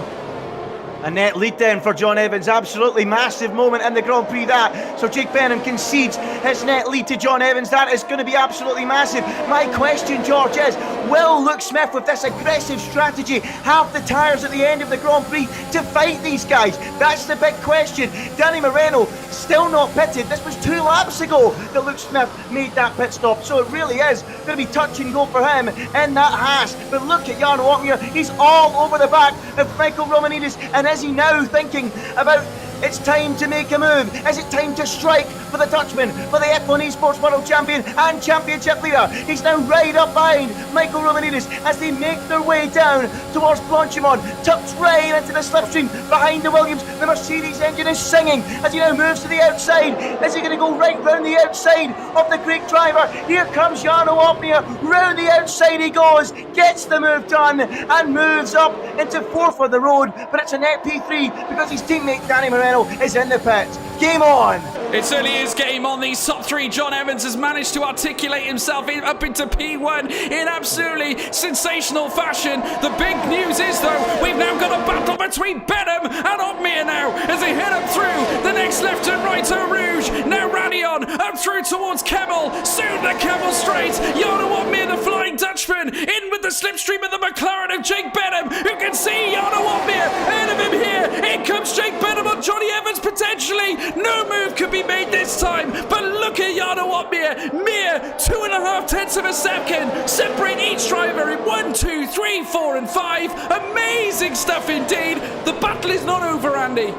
Speaker 3: A net lead then for John Evans. Absolutely massive moment in the Grand Prix that. So Jake Benham concedes his net lead to John Evans. That is going to be absolutely massive. My question, George, is will Luke Smith, with this aggressive strategy, have the tyres at the end of the Grand Prix to fight these guys? That's the big question. Danny Moreno still not pitted. This was 2 laps ago that Luke Smith made that pit stop. So it really is going to be touch and go for him in that Haas. But look at Jarno Opmeer. He's all over the back of Michael Romanidis. And is he now thinking about it's time to make a move? Is it time to strike for the Dutchman, for the F1 Esports World Champion and Championship leader? He's now right up behind Michael Romanidis as they make their way down towards Blanchimont, tucked right into the slipstream behind the Williams. The Mercedes engine is singing as he now moves to the outside. Is he going to go right round the outside of the Greek driver? Here comes Jarno Opmeer. Round the outside he goes, gets the move done and moves up into 4th for the road. But it's a net P3 because his teammate Danny Moreno is in the pit. Game on.
Speaker 2: It certainly is game on. These top 3. John Evans has managed to articulate himself up into P1 in absolutely sensational fashion. The big news is, though, we've now got a battle between Benham and Opmeer now as they head up through the next left and right Eau Rouge. Now Radion up through towards Kemmel. Soon the Kemmel straight. Jarno Opmeer, the Flying Dutchman, in with the slipstream of the McLaren of Jake Benham, who can see Jarno Opmeer ahead of him here. In comes Jake Benham on on Johnny Evans potentially. No move could be made this time, but look at Jarno Uppbeat. Mere 2.5 tenths of a second separate each driver in 1, 2, 3, 4 and 5. Amazing stuff indeed. The battle is not over, Andy.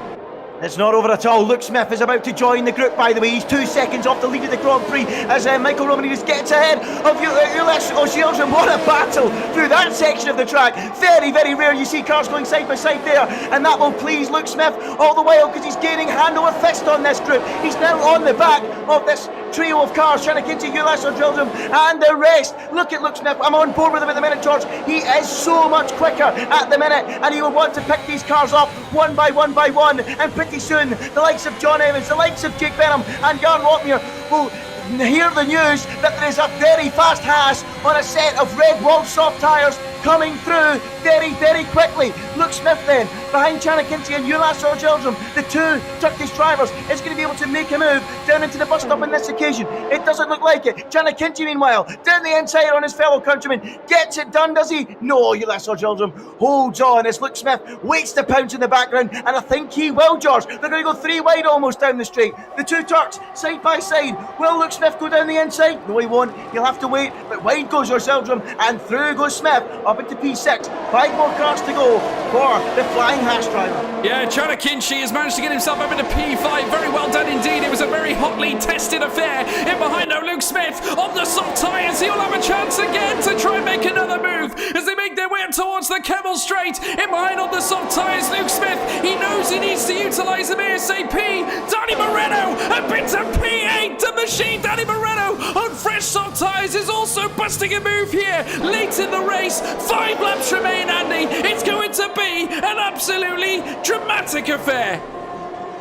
Speaker 3: It's not over at all. Luke Smith is about to join the group, by the way. He's 2 seconds off the lead of the Grand Prix as Michael Romanidis gets ahead of Ulyss Ogielsen. What a battle through that section of the track. Very, very rare you see cars going side by side there, and that will please Luke Smith all the while because he's gaining hand over fist on this group. He's now on the back of this trio of cars, Chanakinchi, Ulyss Ogielsen and the rest. Look at Luke Smith. I'm on board with him at the minute, George. He is so much quicker at the minute, and he will want to pick these cars up one by one, and pretty soon the likes of John Evans, the likes of Jake Benham and Jarno Uppbeat will hear the news that there is a very fast Haas on a set of red walled soft tyres coming through very, very quickly. Luke Smith then, behind Chanakinchi and Ulyss Ogielsen, the 2 Turkish drivers, is going to be able to make a move down into the bus stop on this occasion. It doesn't look like it. Chanakinchi, meanwhile, down the inside on his fellow countryman. Gets it done, does he? No, Ulyss Ogielsen holds on as Luke Smith waits to pounce in the background, and I think he will, George. They're going to go 3 wide almost down the straight. The 2 Turks, side by side. Will Luke Smith go down the inside? No, he won't. He'll have to wait, but wide goes Ogielsen, and through goes Smith, up into P6. 5 more cars to go for the flying Haas driver.
Speaker 2: Yeah, Chanakinchi has managed to get himself up into P5. Very well done indeed. It was a very hotly tested affair. In behind now, Luke Smith on the soft tyres. He'll have a chance again to try and make another move as they make their way up towards the Kemmel Straight. In behind on the soft tyres, Luke Smith. He knows he needs to utilise them ASAP. Danny Moreno, a bit of P8 to machine. Danny Moreno on fresh soft tyres is also busting a move here late in the race. 5 laps remain, Andy. It's going to be an absolutely dramatic affair.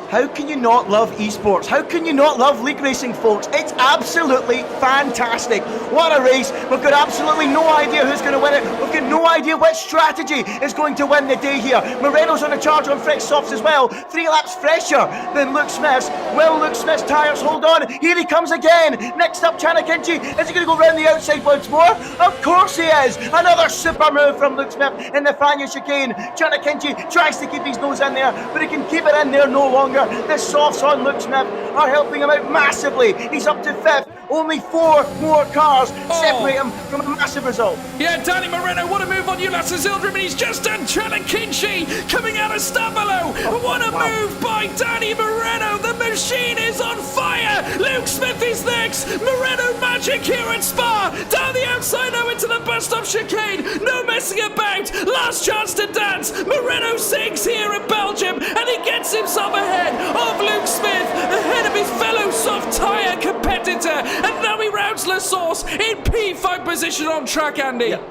Speaker 3: How can you not love esports? How can you not love league racing, folks? It's absolutely fantastic. What a race. We've got absolutely no idea who's going to win it. We've got no idea which strategy is going to win the day here. Moreno's on a charge on fresh softs as well. 3 laps fresher than Luke Smith's. Will Luke Smith's tyres hold on? Here he comes again. Next up, Chanakinchi. Is he going to go round the outside once more? Of course he is. Another super move from Luke Smith in the Fania chicane. Chanakinchi tries to keep his nose in there, but he can keep it in there no longer. The softs on Luke Smith are helping him out massively. He's up to 5th. Only 4 more cars separate him from a massive result.
Speaker 2: Yeah, Danny Moreno, what a move on Ulyss Ogielsen, and he's just done Chanakinchi coming out of Stabilo. What a move by Danny Moreno. The machine is on fire. Luke Smith is next. Moreno magic here at Spa. Down the outside now into the bus stop chicane. No messing about. Last chance to dance. Moreno sinks here at Belgium, and he gets himself ahead of Luke Smith, ahead of his fellow soft tyre competitor. And now he rounds La Source in P5 position on track, Andy.
Speaker 3: Yeah.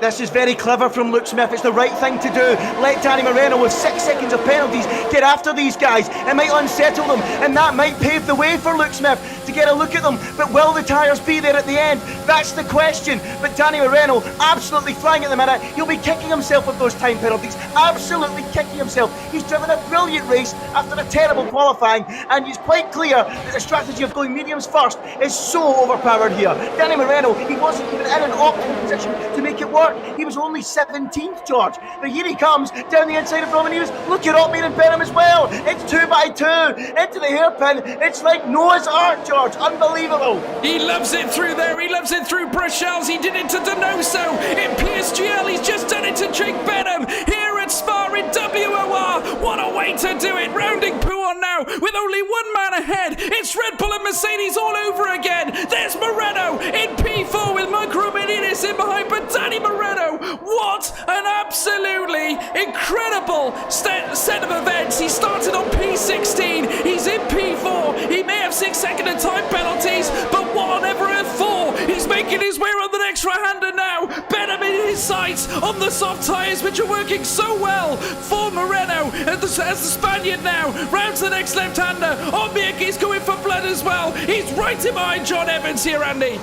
Speaker 3: This is very clever from Luke Smith. It's the right thing to do. Let Danny Moreno, with 6 seconds of penalties, get after these guys. It might unsettle them, and that might pave the way for Luke Smith to get a look at them. But will the tyres be there at the end? That's the question. But Danny Moreno, absolutely flying at the minute. He'll be kicking himself with those time penalties. Absolutely kicking himself. He's driven a brilliant race after a terrible qualifying, and it's quite clear that the strategy of going mediums first is so overpowered here. Danny Moreno, he wasn't even in an optimal position to make it work. He was only 17th, George. But here he comes down the inside of Romanidis. Look at Uppbeat and Benham as well. It's 2 by 2 into the hairpin. It's like Noah's Ark, George. Unbelievable.
Speaker 2: He loves it through there. He loves it through Brussels. He did it to Donoso in PSGL. He's just done it to Jake Benham here at Spa in WOR. What a way to do it. Rounding Pouon now with only 1 man ahead. It's Red Bull and Mercedes all over again. There's Moreno in P4 with Michael Romanidis in behind, but Danny Moreno, what an absolutely incredible set of events. He started on P16, he's in P4, he may have 6-second and time penalties, but what on earth for? He's making his way on the next right-hander now. Benham in his sights on the soft tyres, which are working so well for Moreno as the Spaniard now rounds the next left-hander. Uppbeat is going for blood as well. He's right in behind John Evans here, Andy.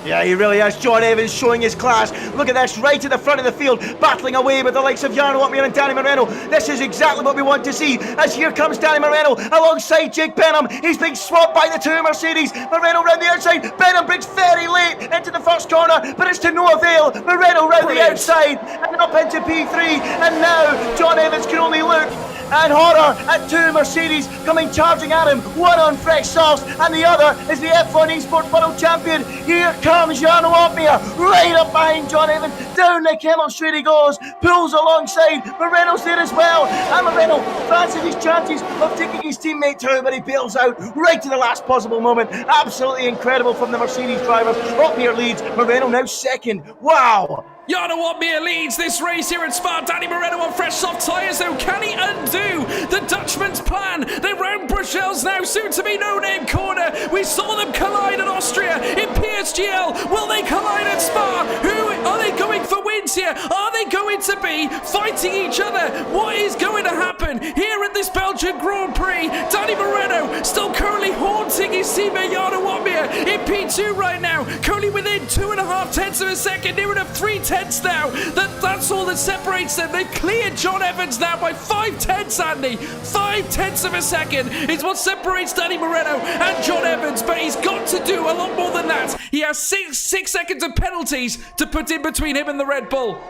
Speaker 3: Yeah, he really is. John Evans showing his class. Look at this, right at the front of the field, battling away with the likes of Jarno Uppbeat and Danny Moreno. This is exactly what we want to see, as here comes Danny Moreno alongside Jake Benham. He's being swapped by the 2 Mercedes. Moreno round the outside. Benham brings very late into the first corner, but it's to no avail. Moreno round the outside and up into P3. And now John Evans can only look and horror at two Mercedes coming charging at him. One on fresh sauce, and the other is the F1 Esports World Champion. Here comes Jarno Opmeer, right up behind John Evans. Down the Kemmel Street he goes, pulls alongside. Moreno's there as well, and Moreno fancies his chances of taking his teammate too, but he bails out right to the last possible moment. Absolutely incredible from the Mercedes drivers. Opmeer leads, Moreno now second. Wow!
Speaker 2: Jarno Opmeer leads this race here at Spa. Danny Moreno on fresh soft tyres, though. Can he undo the Dutchman's plan? They're round Bruxelles now, soon to be no-name corner. We saw them collide at Austria in PSGL. Will they collide at Spa? Who are they going for wins here? Are they going to be fighting each other? What is going to happen here at this Belgian Grand Prix? Danny Moreno still currently haunting his teammate Jarno Opmeer in P2 right now, currently within 2.5 tenths of a second, near enough 3 tenths now. That's all that separates them. They've cleared John Evans now by 5 tenths, Andy. 5 tenths of a second is what separates Danny Moreno and John Evans, but he's got to do a lot more than that. He has 6 seconds of penalties to put in between him and the Red Bull.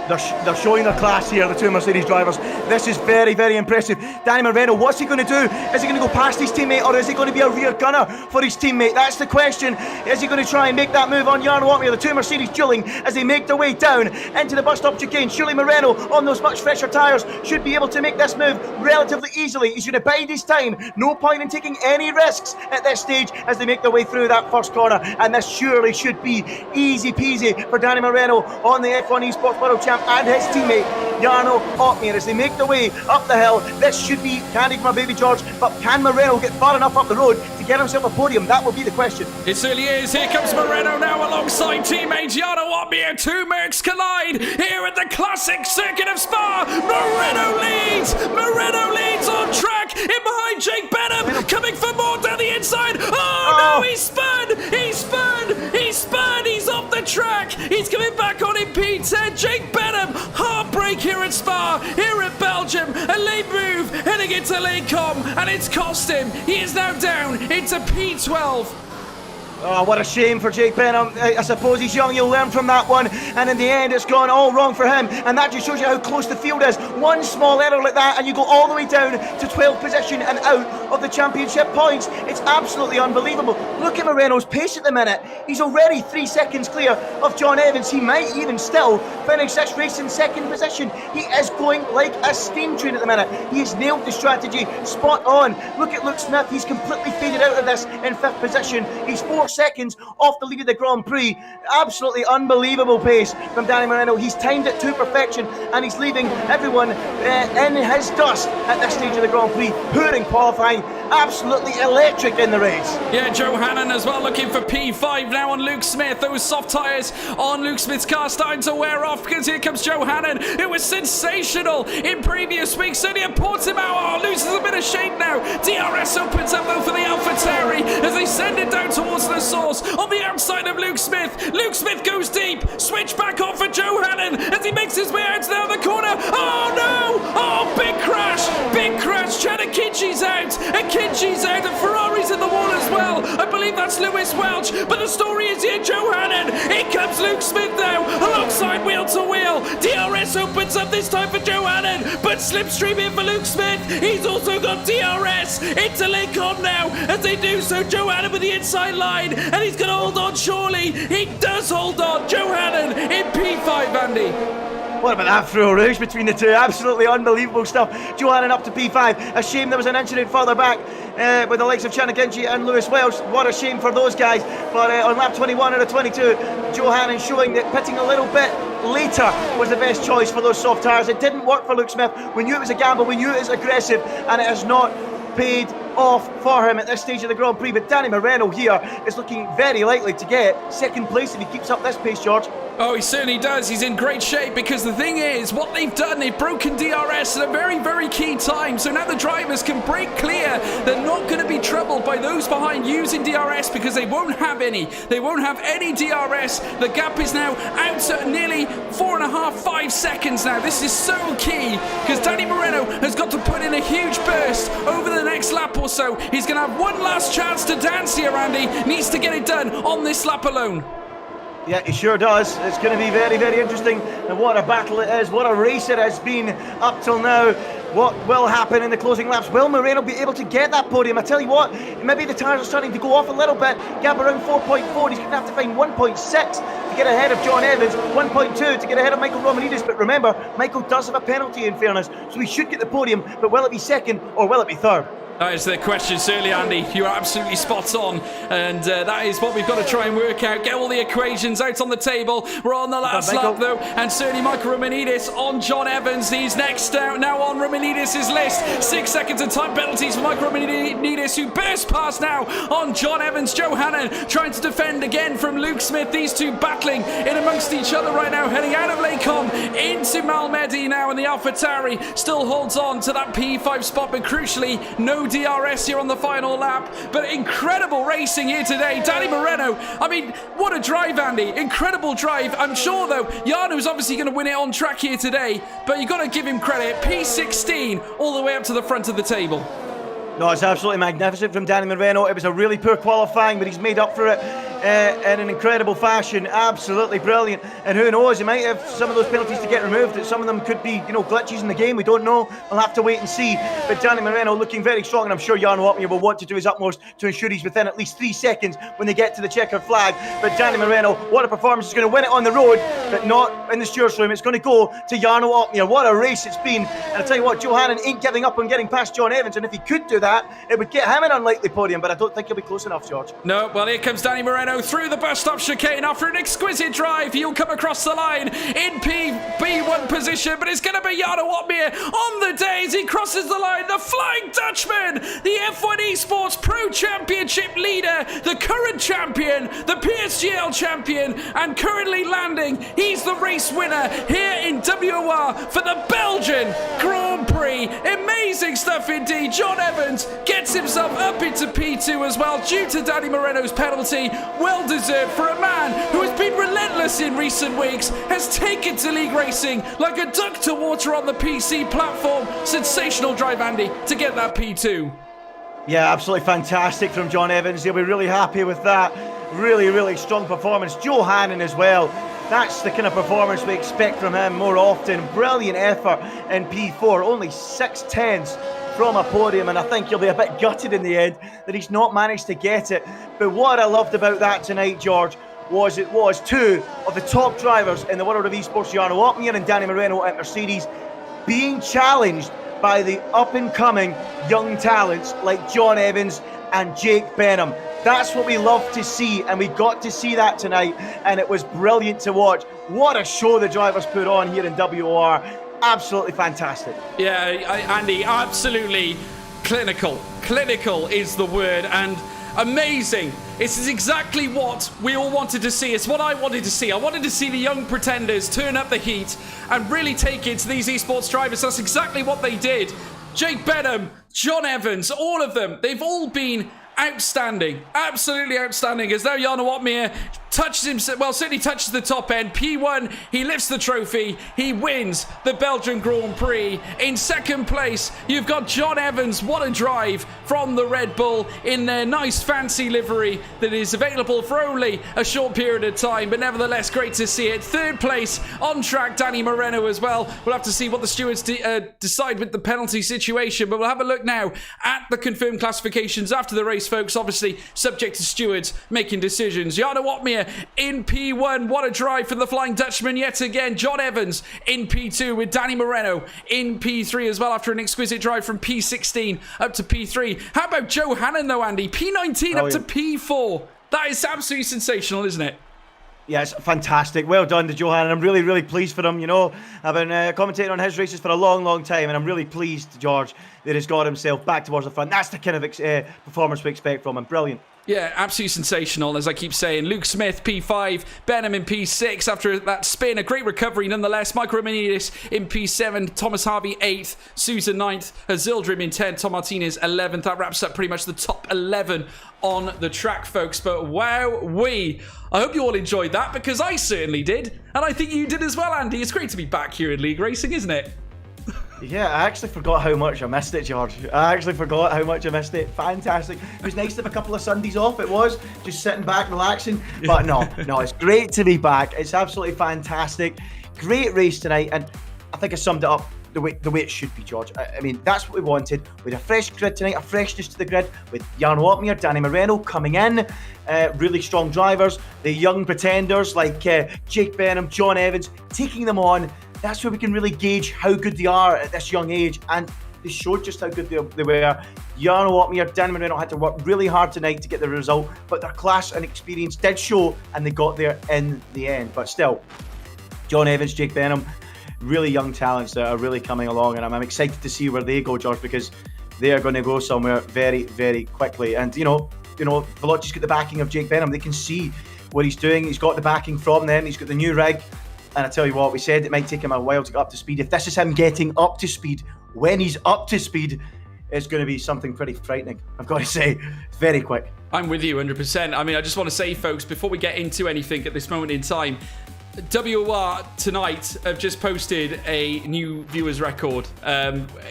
Speaker 3: They're showing their class here, the two Mercedes drivers. This is very, very impressive. Danny Moreno, what's he going to do? Is he going to go past his teammate, or is he going to be a rear gunner for his teammate? That's the question. Is he going to try and make that move on Jarno Opmeer? The two Mercedes dueling as they make their way down into the bus stop chicane. Surely Moreno, on those much fresher tyres, should be able to make this move relatively easily. He's going to bide his time. No point in taking any risks at this stage as they make their way through that first corner. And this surely should be easy peasy for Danny Moreno on the F1 Esports World Champion and his teammate Jarno Opmeer as they make their way up the hill. This should be candy for my baby George, but can Moreno get far enough up the road to get himself a podium? That will be the question.
Speaker 2: It certainly is. Here comes Moreno now alongside teammate Jarno Opmeer. Two Mercs collide here at the classic circuit of Spa. Moreno leads on track in behind Jake Benham, coming for more down the inside. Oh no, he spun, he's off the track. He's coming back on in P10. Jake Benham, heartbreak here at Spa, here at Belgium. A late move heading into late com, and it's cost him. He is now down into P12.
Speaker 3: Oh, what a shame for Jake Benham. I suppose he's young, he'll learn from that one. And in the end, it's gone all wrong for him. And that just shows you how close the field is. One small error like that, and you go all the way down to 12th position and out of the championship points. It's absolutely unbelievable. Look at Moreno's pace at the minute. He's already 3 seconds clear of John Evans. He might even still finish this race in second position. He is going like a steam train at the minute. He has nailed the strategy spot on. Look at Luke Smith. He's completely faded out of this in 5th position. He's 4 seconds off the lead of the Grand Prix. Absolutely unbelievable pace from Danny Moreno. He's timed it to perfection, and he's leaving everyone in his dust at this stage of the Grand Prix. Poor in qualifying, absolutely electric in the race.
Speaker 2: Yeah, Joe Hannon as well looking for P5 now on Luke Smith. Those soft tyres on Luke Smith's car starting to wear off, because here comes Joe Hannon. It was sensational in previous weeks. Certainly at Portimao. Loses a bit of shape now. DRS opens up though for the AlphaTauri as they send it down towards the source on the outside of Luke Smith. Luke Smith goes deep. Switch back on for Joe Hannon as he makes his way out to the other corner. Oh no! Oh, big crash! Big crash. Cheddar Kinchi's out. And Kinchi's out. And Ferrari's in the wall as well. I believe that's Lewis Welch. But the story is here, Joe Hannon. Here comes Luke Smith now alongside wheel to wheel. DRS opens up this time for Joe Hannon. But slipstream in for Luke Smith. He's also got DRS into Lincoln now as they do so. Joe Hannon with the inside line. And he's going to hold on, surely. He does hold on. Joe Hannon in P5, Andy.
Speaker 3: What about that through rouge between the two? Absolutely unbelievable stuff. Joe Hannon up to P5. A shame there was an incident further back with the likes of Cheddar Kinchi and Lewis Welch. What a shame for those guys. But on lap 21 out of 22, Joe Hannon showing that pitting a little bit later was the best choice for those soft tyres. It didn't work for Luke Smith. We knew it was a gamble. We knew it was aggressive, and it has not paid off for him at this stage of the Grand Prix. But Danny Moreno here is looking very likely to get second place if he keeps up this pace, George.
Speaker 2: Oh, he certainly does. He's in great shape, because the thing is, what they've done, they've broken DRS at a very, very key time. So now the drivers can break clear. They're not going to be troubled by those behind using DRS, because they won't have any. They won't have any DRS. The gap is now out to nearly 4.5-5 seconds now. This is so key, because Danny Moreno has got to put in a huge burst over the next lap or so. He's going to have one last chance to dance here, Andy. Needs to get it done on this lap alone.
Speaker 3: Yeah, he sure does. It's going to be very, very interesting. And what a battle it is. What a race it has been up till now. What will happen in the closing laps? Will Moreno be able to get that podium? I tell you what, maybe the tyres are starting to go off a little bit. Gap around 4.4. He's going to have to find 1.6 to get ahead of John Evans, 1.2 to get ahead of Michael Romanidis. But remember, Michael does have a penalty in fairness, so he should get the podium. But will it be second or will it be third?
Speaker 2: That is the question, certainly, Andy. You're absolutely spot on. And that is what we've got to try and work out. Get all the equations out on the table. We're on the last lap, though. And certainly Michael Romanidis on John Evans. He's next out now on Romanidis' list. 6 seconds of time penalties for Michael Romanidis, who burst past now on John Evans. Joe Hannon trying to defend again from Luke Smith. These two battling in amongst each other right now. Heading out of Lecom into Malmedy now. And the AlphaTauri still holds on to that P5 spot. But crucially, no DRS here on the final lap, but incredible racing here today. Danny Moreno, I mean, what a drive, Andy. Incredible drive. I'm sure, though, Jarno's obviously going to win it on track here today, but you've got to give him credit. P16 all the way up to the front of the table.
Speaker 3: No, it's absolutely magnificent from Danny Moreno. It was a really poor qualifying, but he's made up for it in an incredible fashion. Absolutely brilliant. And who knows, he might have some of those penalties to get removed. Some of them could be, glitches in the game. We don't know. We'll have to wait and see. But Danny Moreno looking very strong, and I'm sure Jarno Opmeer will want to do his utmost to ensure he's within at least 3 seconds when they get to the checkered flag. But Danny Moreno, what a performance. He's going to win it on the road, but not in the stewards room. It's going to go to Jarno Opmeer. What a race it's been. And I'll tell you what, Joe Hannon ain't giving up on getting past John Evans, and if he could do that, it would get him an unlikely podium, but I don't think he'll be close enough, George.
Speaker 2: No, well, here comes Danny Moreno through the bus stop chicane after an exquisite drive. He'll come across the line in B1 position, but it's going to be Jarno Opmeer on the day as he crosses the line. The Flying Dutchman, the F1 Esports Pro Championship leader, the current champion, the PSGL champion, and currently landing. He's the race winner here in WOR for the Belgian Grand Prix. Amazing stuff indeed. John Evans gets himself up into P2 as well due to Danny Moreno's penalty. Well deserved for a man who has been relentless in recent weeks, has taken to league racing like a duck to water on the PC platform. Sensational drive, Andy, to get that P2.
Speaker 3: Yeah, absolutely fantastic from John Evans. He'll be really happy with that. Really, really strong performance. Joe Hannon as well. That's the kind of performance we expect from him more often. Brilliant effort in P4. Only 6/10 from a podium, and I think he'll be a bit gutted in the end that he's not managed to get it. But what I loved about that tonight, George, was it was two of the top drivers in the world of esports, Jarno Opmeer and Danny Moreno at Mercedes, being challenged by the up-and-coming young talents like John Evans and Jake Benham. That's what we love to see, and we got to see that tonight, and it was brilliant to watch. What a show the drivers put on here in WOR. Absolutely fantastic.
Speaker 2: Yeah, Andy, absolutely clinical. Clinical is the word, and amazing. This is exactly what we all wanted to see. It's what I wanted to see. I wanted to see the young pretenders turn up the heat and really take it to these esports drivers. That's exactly what they did. Jake Benham, John Evans, all of them, they've all been outstanding, absolutely outstanding. As now Jarno Opmeer touches himself, well, certainly touches the top end. P1, he lifts the trophy, he wins the Belgian Grand Prix. In second place, you've got John Evans. What a drive from the Red Bull in their nice fancy livery that is available for only a short period of time, but nevertheless great to see it. Third place on track, Danny Moreno as well. We'll have to see what the stewards decide with the penalty situation, but we'll have a look now at the confirmed classifications after the race, folks. Obviously subject to stewards making decisions. Jarno Opmeer in P1. What a drive from the Flying Dutchman yet again. John Evans in P2 with Danny Moreno in P3 as well after an exquisite drive from P16 up to P3. How about Joe Hannon though, Andy? P19 up to P4. That is absolutely sensational, isn't it?
Speaker 3: Yeah, it's fantastic. Well done to Joe Hannon. I'm really, really pleased for him. I've been commentating on his races for a long, long time, and I'm really pleased, George, that he's got himself back towards the front. That's the kind of performance we expect from him. Brilliant.
Speaker 2: Yeah, absolutely sensational, as I keep saying. Luke Smith, P5, Benham in P6 after that spin. A great recovery nonetheless. Michael Romanidis in P7, Thomas Harvey 8th, Sousa 9th, Azildrim in 10th, Tom Martinez 11th. That wraps up pretty much the top 11 on the track, folks. But wowee, I hope you all enjoyed that, because I certainly did. And I think you did as well, Andy. It's great to be back here in League Racing, isn't it?
Speaker 3: Yeah, I actually forgot how much I missed it, George. I actually forgot how much I missed it. Fantastic. It was nice to have a couple of Sundays off. It was just sitting back, relaxing. But no, it's great to be back. It's absolutely fantastic. Great race tonight, and I think I summed it up the way it should be, George. I mean, that's what we wanted. With a fresh grid tonight, a freshness to the grid, with Jarno Opmeer, Danny Moreno coming in, really strong drivers, the young pretenders like Jake Benham, John Evans, taking them on. That's where we can really gauge how good they are at this young age, and they showed just how good they were. Jarno Opmeer, Danny Moreno had to work really hard tonight to get the result, but their class and experience did show, and they got there in the end. But still, John Evans, Jake Benham, really young talents that are really coming along, and I'm excited to see where they go, George, because they are going to go somewhere very, very quickly. And Veloci's got the backing of Jake Benham. They can see what he's doing. He's got the backing from them. He's got the new rig. And I tell you what, we said it might take him a while to get up to speed. If this is him getting up to speed, when he's up to speed, it's going to be something pretty frightening, I've got to say. Very quick.
Speaker 2: I'm with you 100%. I mean, I just want to say, folks, before we get into anything at this moment in time, WOR tonight have just posted a new viewers record.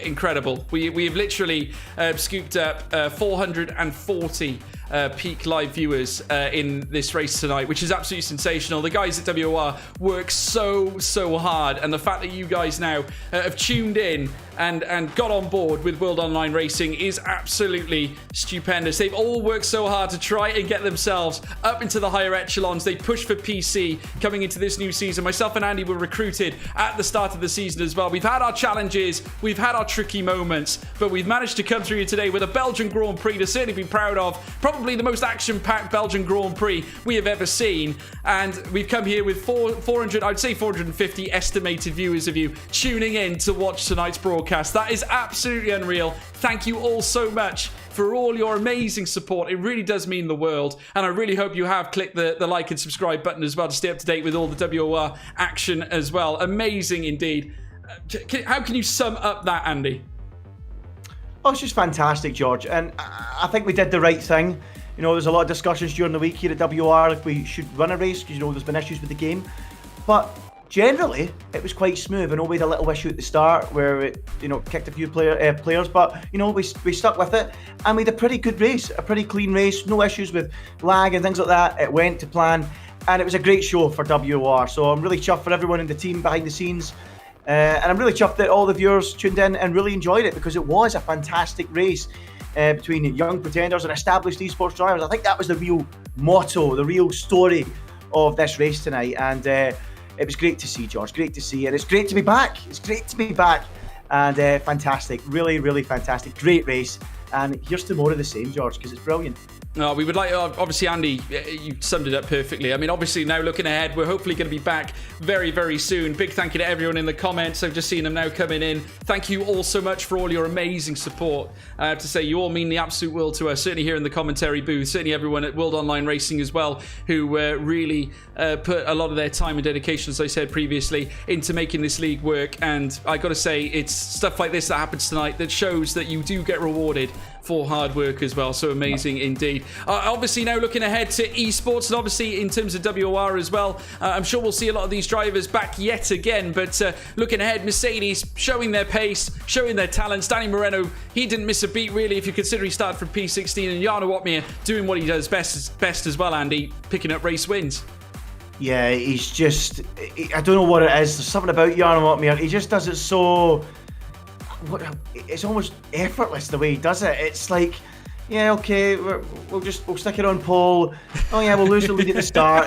Speaker 2: Incredible. We have literally scooped up 440 peak live viewers in this race tonight, which is absolutely sensational. The guys at WOR work so hard, and the fact that you guys now have tuned in and got on board with World Online Racing is absolutely stupendous. They've all worked so hard to try and get themselves up into the higher echelons. They pushed for PC coming into this new season. Myself and Andy were recruited at the start of the season as well. We've had our challenges, we've had our tricky moments, but we've managed to come through here today with a Belgian Grand Prix to certainly be proud of. Probably the most action-packed Belgian Grand Prix we have ever seen, and we've come here with 400, I'd say 450 estimated viewers of you tuning in to watch tonight's broadcast. That is absolutely unreal. Thank you all so much for all your amazing support. It really does mean the world, and I really hope you have clicked the like and subscribe button as well to stay up to date with all the WOR action as well. Amazing indeed. How can you sum up that, Andy?
Speaker 3: Oh, it's just fantastic, George, and I think we did the right thing. There's a lot of discussions during the week here at WOR if we should run a race, because there's been issues with the game, but generally it was quite smooth. I know we had a little issue at the start where it kicked a few players, but we stuck with it, and we had a pretty good race, a pretty clean race, no issues with lag and things like that. It went to plan, and it was a great show for WOR. So I'm really chuffed for everyone in the team behind the scenes, and I'm really chuffed that all the viewers tuned in and really enjoyed it, because it was a fantastic race between young pretenders and established esports drivers. I think that was the real motto, the real story of this race tonight, and it was great to see, George. Great to see, and it's great to be back. It's great to be back, and fantastic, really, really fantastic, great race. And here's to more of the same, George, because it's brilliant.
Speaker 2: No, we would like, obviously, Andy, you summed it up perfectly. I mean, obviously, now looking ahead, we're hopefully going to be back very, very soon. Big thank you to everyone in the comments. I've just seen them now coming in. Thank you all so much for all your amazing support. I have to say, you all mean the absolute world to us, certainly here in the commentary booth, certainly everyone at World Online Racing as well, who really put a lot of their time and dedication, as I said previously, into making this league work. And I got to say, it's stuff like this that happens tonight that shows that you do get rewarded for hard work as well. So amazing indeed. Obviously now looking ahead to esports, and obviously in terms of WOR as well, I'm sure we'll see a lot of these drivers back yet again, but looking ahead, Mercedes showing their pace, showing their talents. Danny Moreno, he didn't miss a beat really if you consider he started from P16, and Jarno Opmeer doing what he does best as well, Andy, picking up race wins.
Speaker 3: Yeah, he's just, I don't know what it is, there's something about Jarno Opmeer, he just does it so, it's almost effortless the way he does it. It's like, yeah, okay, we'll stick it on pole. Oh yeah, we'll lose the lead at the start.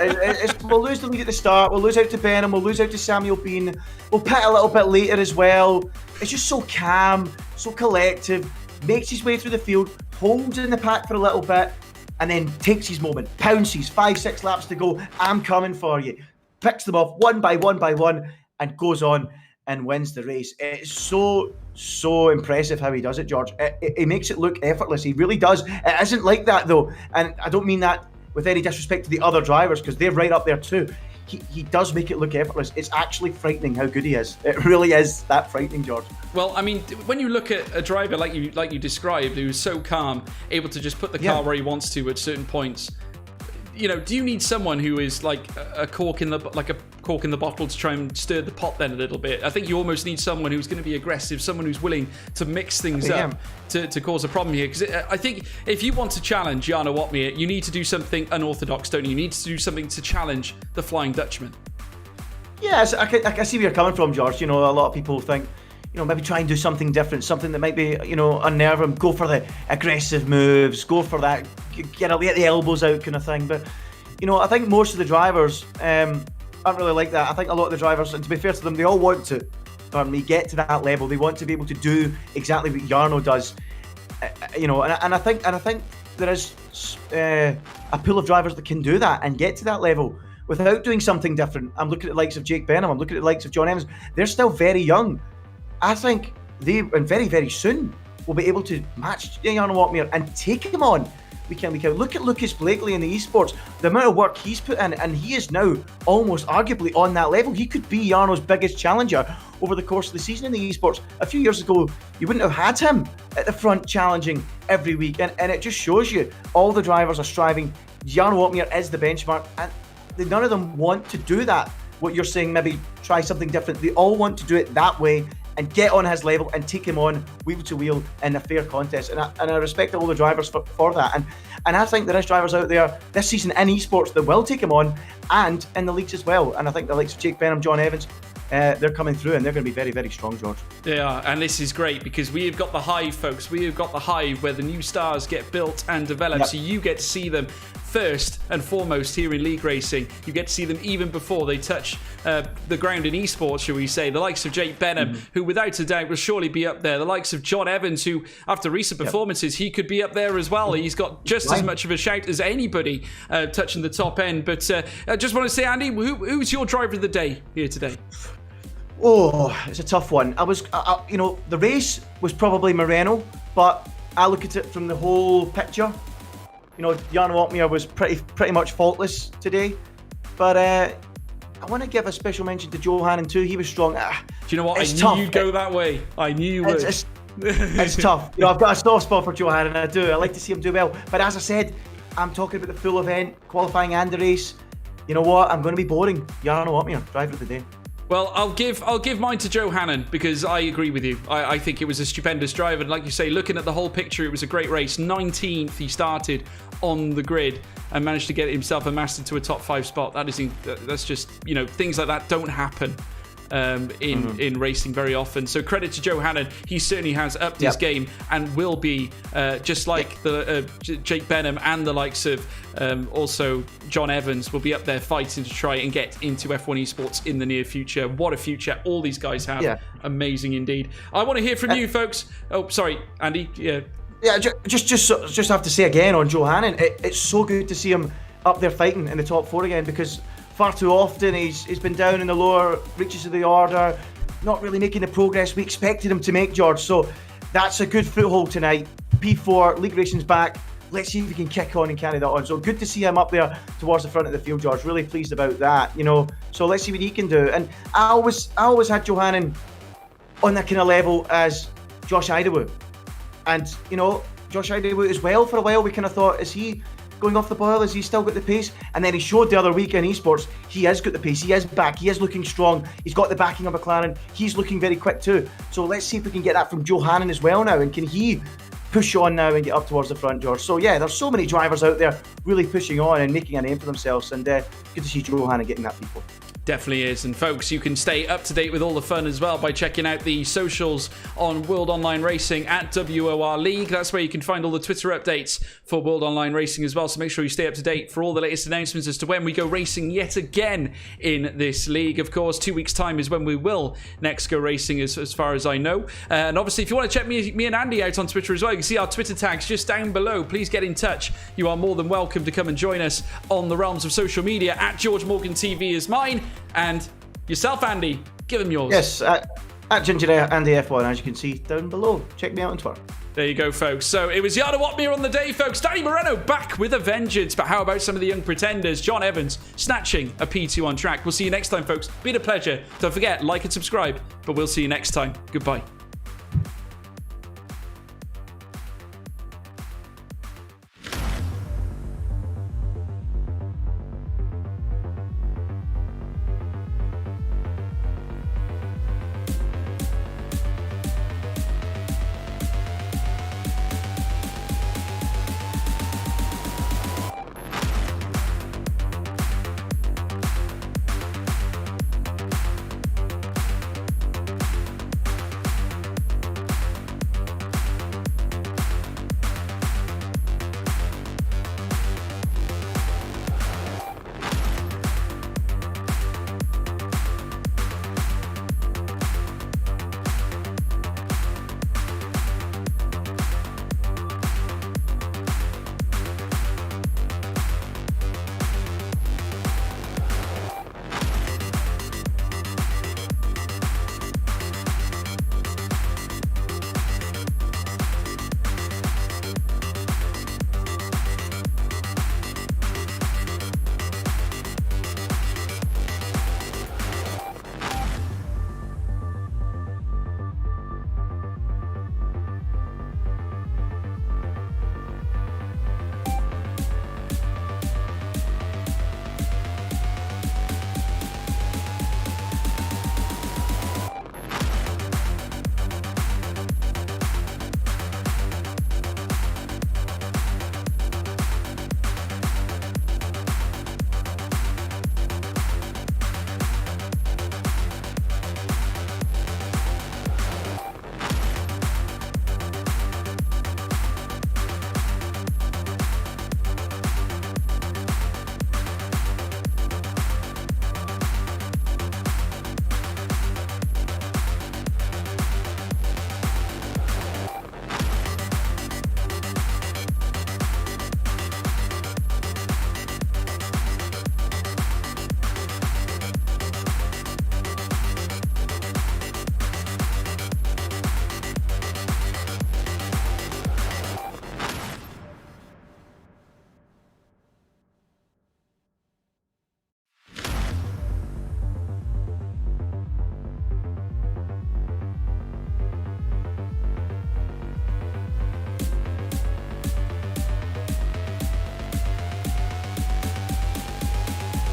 Speaker 3: We'll lose the lead at the start. We'll lose out to Benham. We'll lose out to Samuel Bean. We'll pit a little bit later as well. It's just so calm, so collective. Makes his way through the field, holds in the pack for a little bit, and then takes his moment. Pounces, 5-6 laps to go. I'm coming for you. Picks them off one by one, and goes on and wins the race. It's so impressive how he does it, George. It makes it look effortless. He really does. It isn't like that though, and I don't mean that with any disrespect to the other drivers, because they're right up there too. He does make it look effortless. It's actually frightening how good he is. It really is that frightening, George.
Speaker 2: Well, I mean, when you look at a driver like you described, who's so calm, able to just put the car where he wants to at certain points, do you need someone who is like a cork in the bottle to try and stir the pot then a little bit? I think you almost need someone who's going to be aggressive, someone who's willing to mix things up to cause a problem here. Because I think if you want to challenge Jarno Opmeer, you need to do something unorthodox, don't you? You need to do something to challenge the Flying Dutchman.
Speaker 3: Yes, I see where you're coming from, George. A lot of people think, maybe try and do something different, something that might be, unnerve him. Go for the aggressive moves, go for that, get the elbows out kind of thing. But, I think most of the drivers aren't really like that. I think a lot of the drivers, and to be fair to them, they all want to, get to that level. They want to be able to do exactly what Jarno does, and I think there is a pool of drivers that can do that and get to that level without doing something different. I'm looking at the likes of Jake Benham, I'm looking at the likes of John Evans. They're still very young. I think they, and very, very soon, will be able to match Jarno Opmeer and take him on week in, week out. Look at Lucas Blakely in the esports, the amount of work he's put in, and he is now almost arguably on that level. He could be Jarno's biggest challenger over the course of the season in the esports. A few years ago, you wouldn't have had him at the front challenging every week, and it just shows you all the drivers are striving. Jarno Opmeer is the benchmark, and none of them want to do that. What you're saying, maybe try something different. They all want to do it that way and get on his level and take him on wheel to wheel in a fair contest. And I respect all the drivers for that. And I think there is drivers out there this season in esports that will take him on, and in the leagues as well. And I think the likes of Jake Benham, John Evans, they're coming through, and they're going to be very, very strong, George.
Speaker 2: They are, and this is great because we have got the hive, folks. We have got the hive where the new stars get built and developed, so you get to see them first and foremost here in league racing. You get to see them even before they touch the ground in esports, shall we say. The likes of Jake Benham, who without a doubt will surely be up there. The likes of John Evans, who after recent performances, he could be up there as well. He's got just as much of a shout as anybody touching the top end. But I just want to say, Andy, who's your driver of the day here today?
Speaker 3: Oh, it's a tough one. The race was probably Moreno, but I look at it from the whole picture. Jarno Opmeer was pretty much faultless today, but I want to give a special mention to Johanan too. He was strong.
Speaker 2: Do you know what?
Speaker 3: It's
Speaker 2: I knew
Speaker 3: tough.
Speaker 2: You'd go that way. I knew you would.
Speaker 3: It's tough. I've got a soft spot for Johanan. I do. I like to see him do well. But as I said, I'm talking about the full event, qualifying and the race. You know what? I'm going to be boring. Jarno Opmeer, driver of the day.
Speaker 2: Well, I'll give mine to Johanan because I agree with you. I think it was a stupendous drive, and like you say, looking at the whole picture, it was a great race. 19th he started on the grid and managed to get himself a master to a top 5 spot. That's just, things like that don't happen in racing very often. So credit to Johanan. He certainly has upped his game and will be just like the Jake Benham and the likes of also John Evans will be up there fighting to try and get into F1 esports in the near future. What a future all these guys have. Amazing indeed. I want to hear from you folks. Oh, sorry, Andy.
Speaker 3: Yeah, just have to say again on Johanan, it's so good to see him up there fighting in the top 4 again, because far too often he's been down in the lower reaches of the order, not really making the progress we expected him to make, George. So that's a good foothold tonight. P4, League Racing's back. Let's see if we can kick on and carry that on. So good to see him up there towards the front of the field, George. Really pleased about that, So let's see what he can do. And I always had Johanan on that kind of level as Josh Idawu. And, Josh Idawu as well for a while. We kind of thought, is he going off the boil? Has he still got the pace? And then he showed the other week in esports, he has got the pace, he is back, he is looking strong, he's got the backing of McLaren, he's looking very quick too. So let's see if we can get that from Johanan as well now, and can he push on now and get up towards the front, George? So yeah, there's so many drivers out there really pushing on and making a name for themselves, and good to see Johanan getting that P4.
Speaker 2: Definitely is. And folks, you can stay up to date with all the fun as well by checking out the socials on World Online Racing at WOR League. That's where you can find all the Twitter updates for World Online Racing as well. So make sure you stay up to date for all the latest announcements as to when we go racing yet again in this league. Of course, 2 weeks' time is when we will next go racing as far as I know. And obviously, if you want to check me and Andy out on Twitter as well, you can see our Twitter tags just down below. Please get in touch. You are more than welcome to come and join us on the realms of social media. At George Morgan TV is mine. And yourself, Andy, give them yours.
Speaker 3: Yes, at Ginger Andy F1, as you can see down below. Check me out on Twitter.
Speaker 2: There you go, folks. So it was Jarno Opmeer on the day, folks. Danny Moreno back with a vengeance. But how about some of the young pretenders? John Evans snatching a P2 on track. We'll see you next time, folks. Been a pleasure. Don't forget, like and subscribe. But we'll see you next time. Goodbye.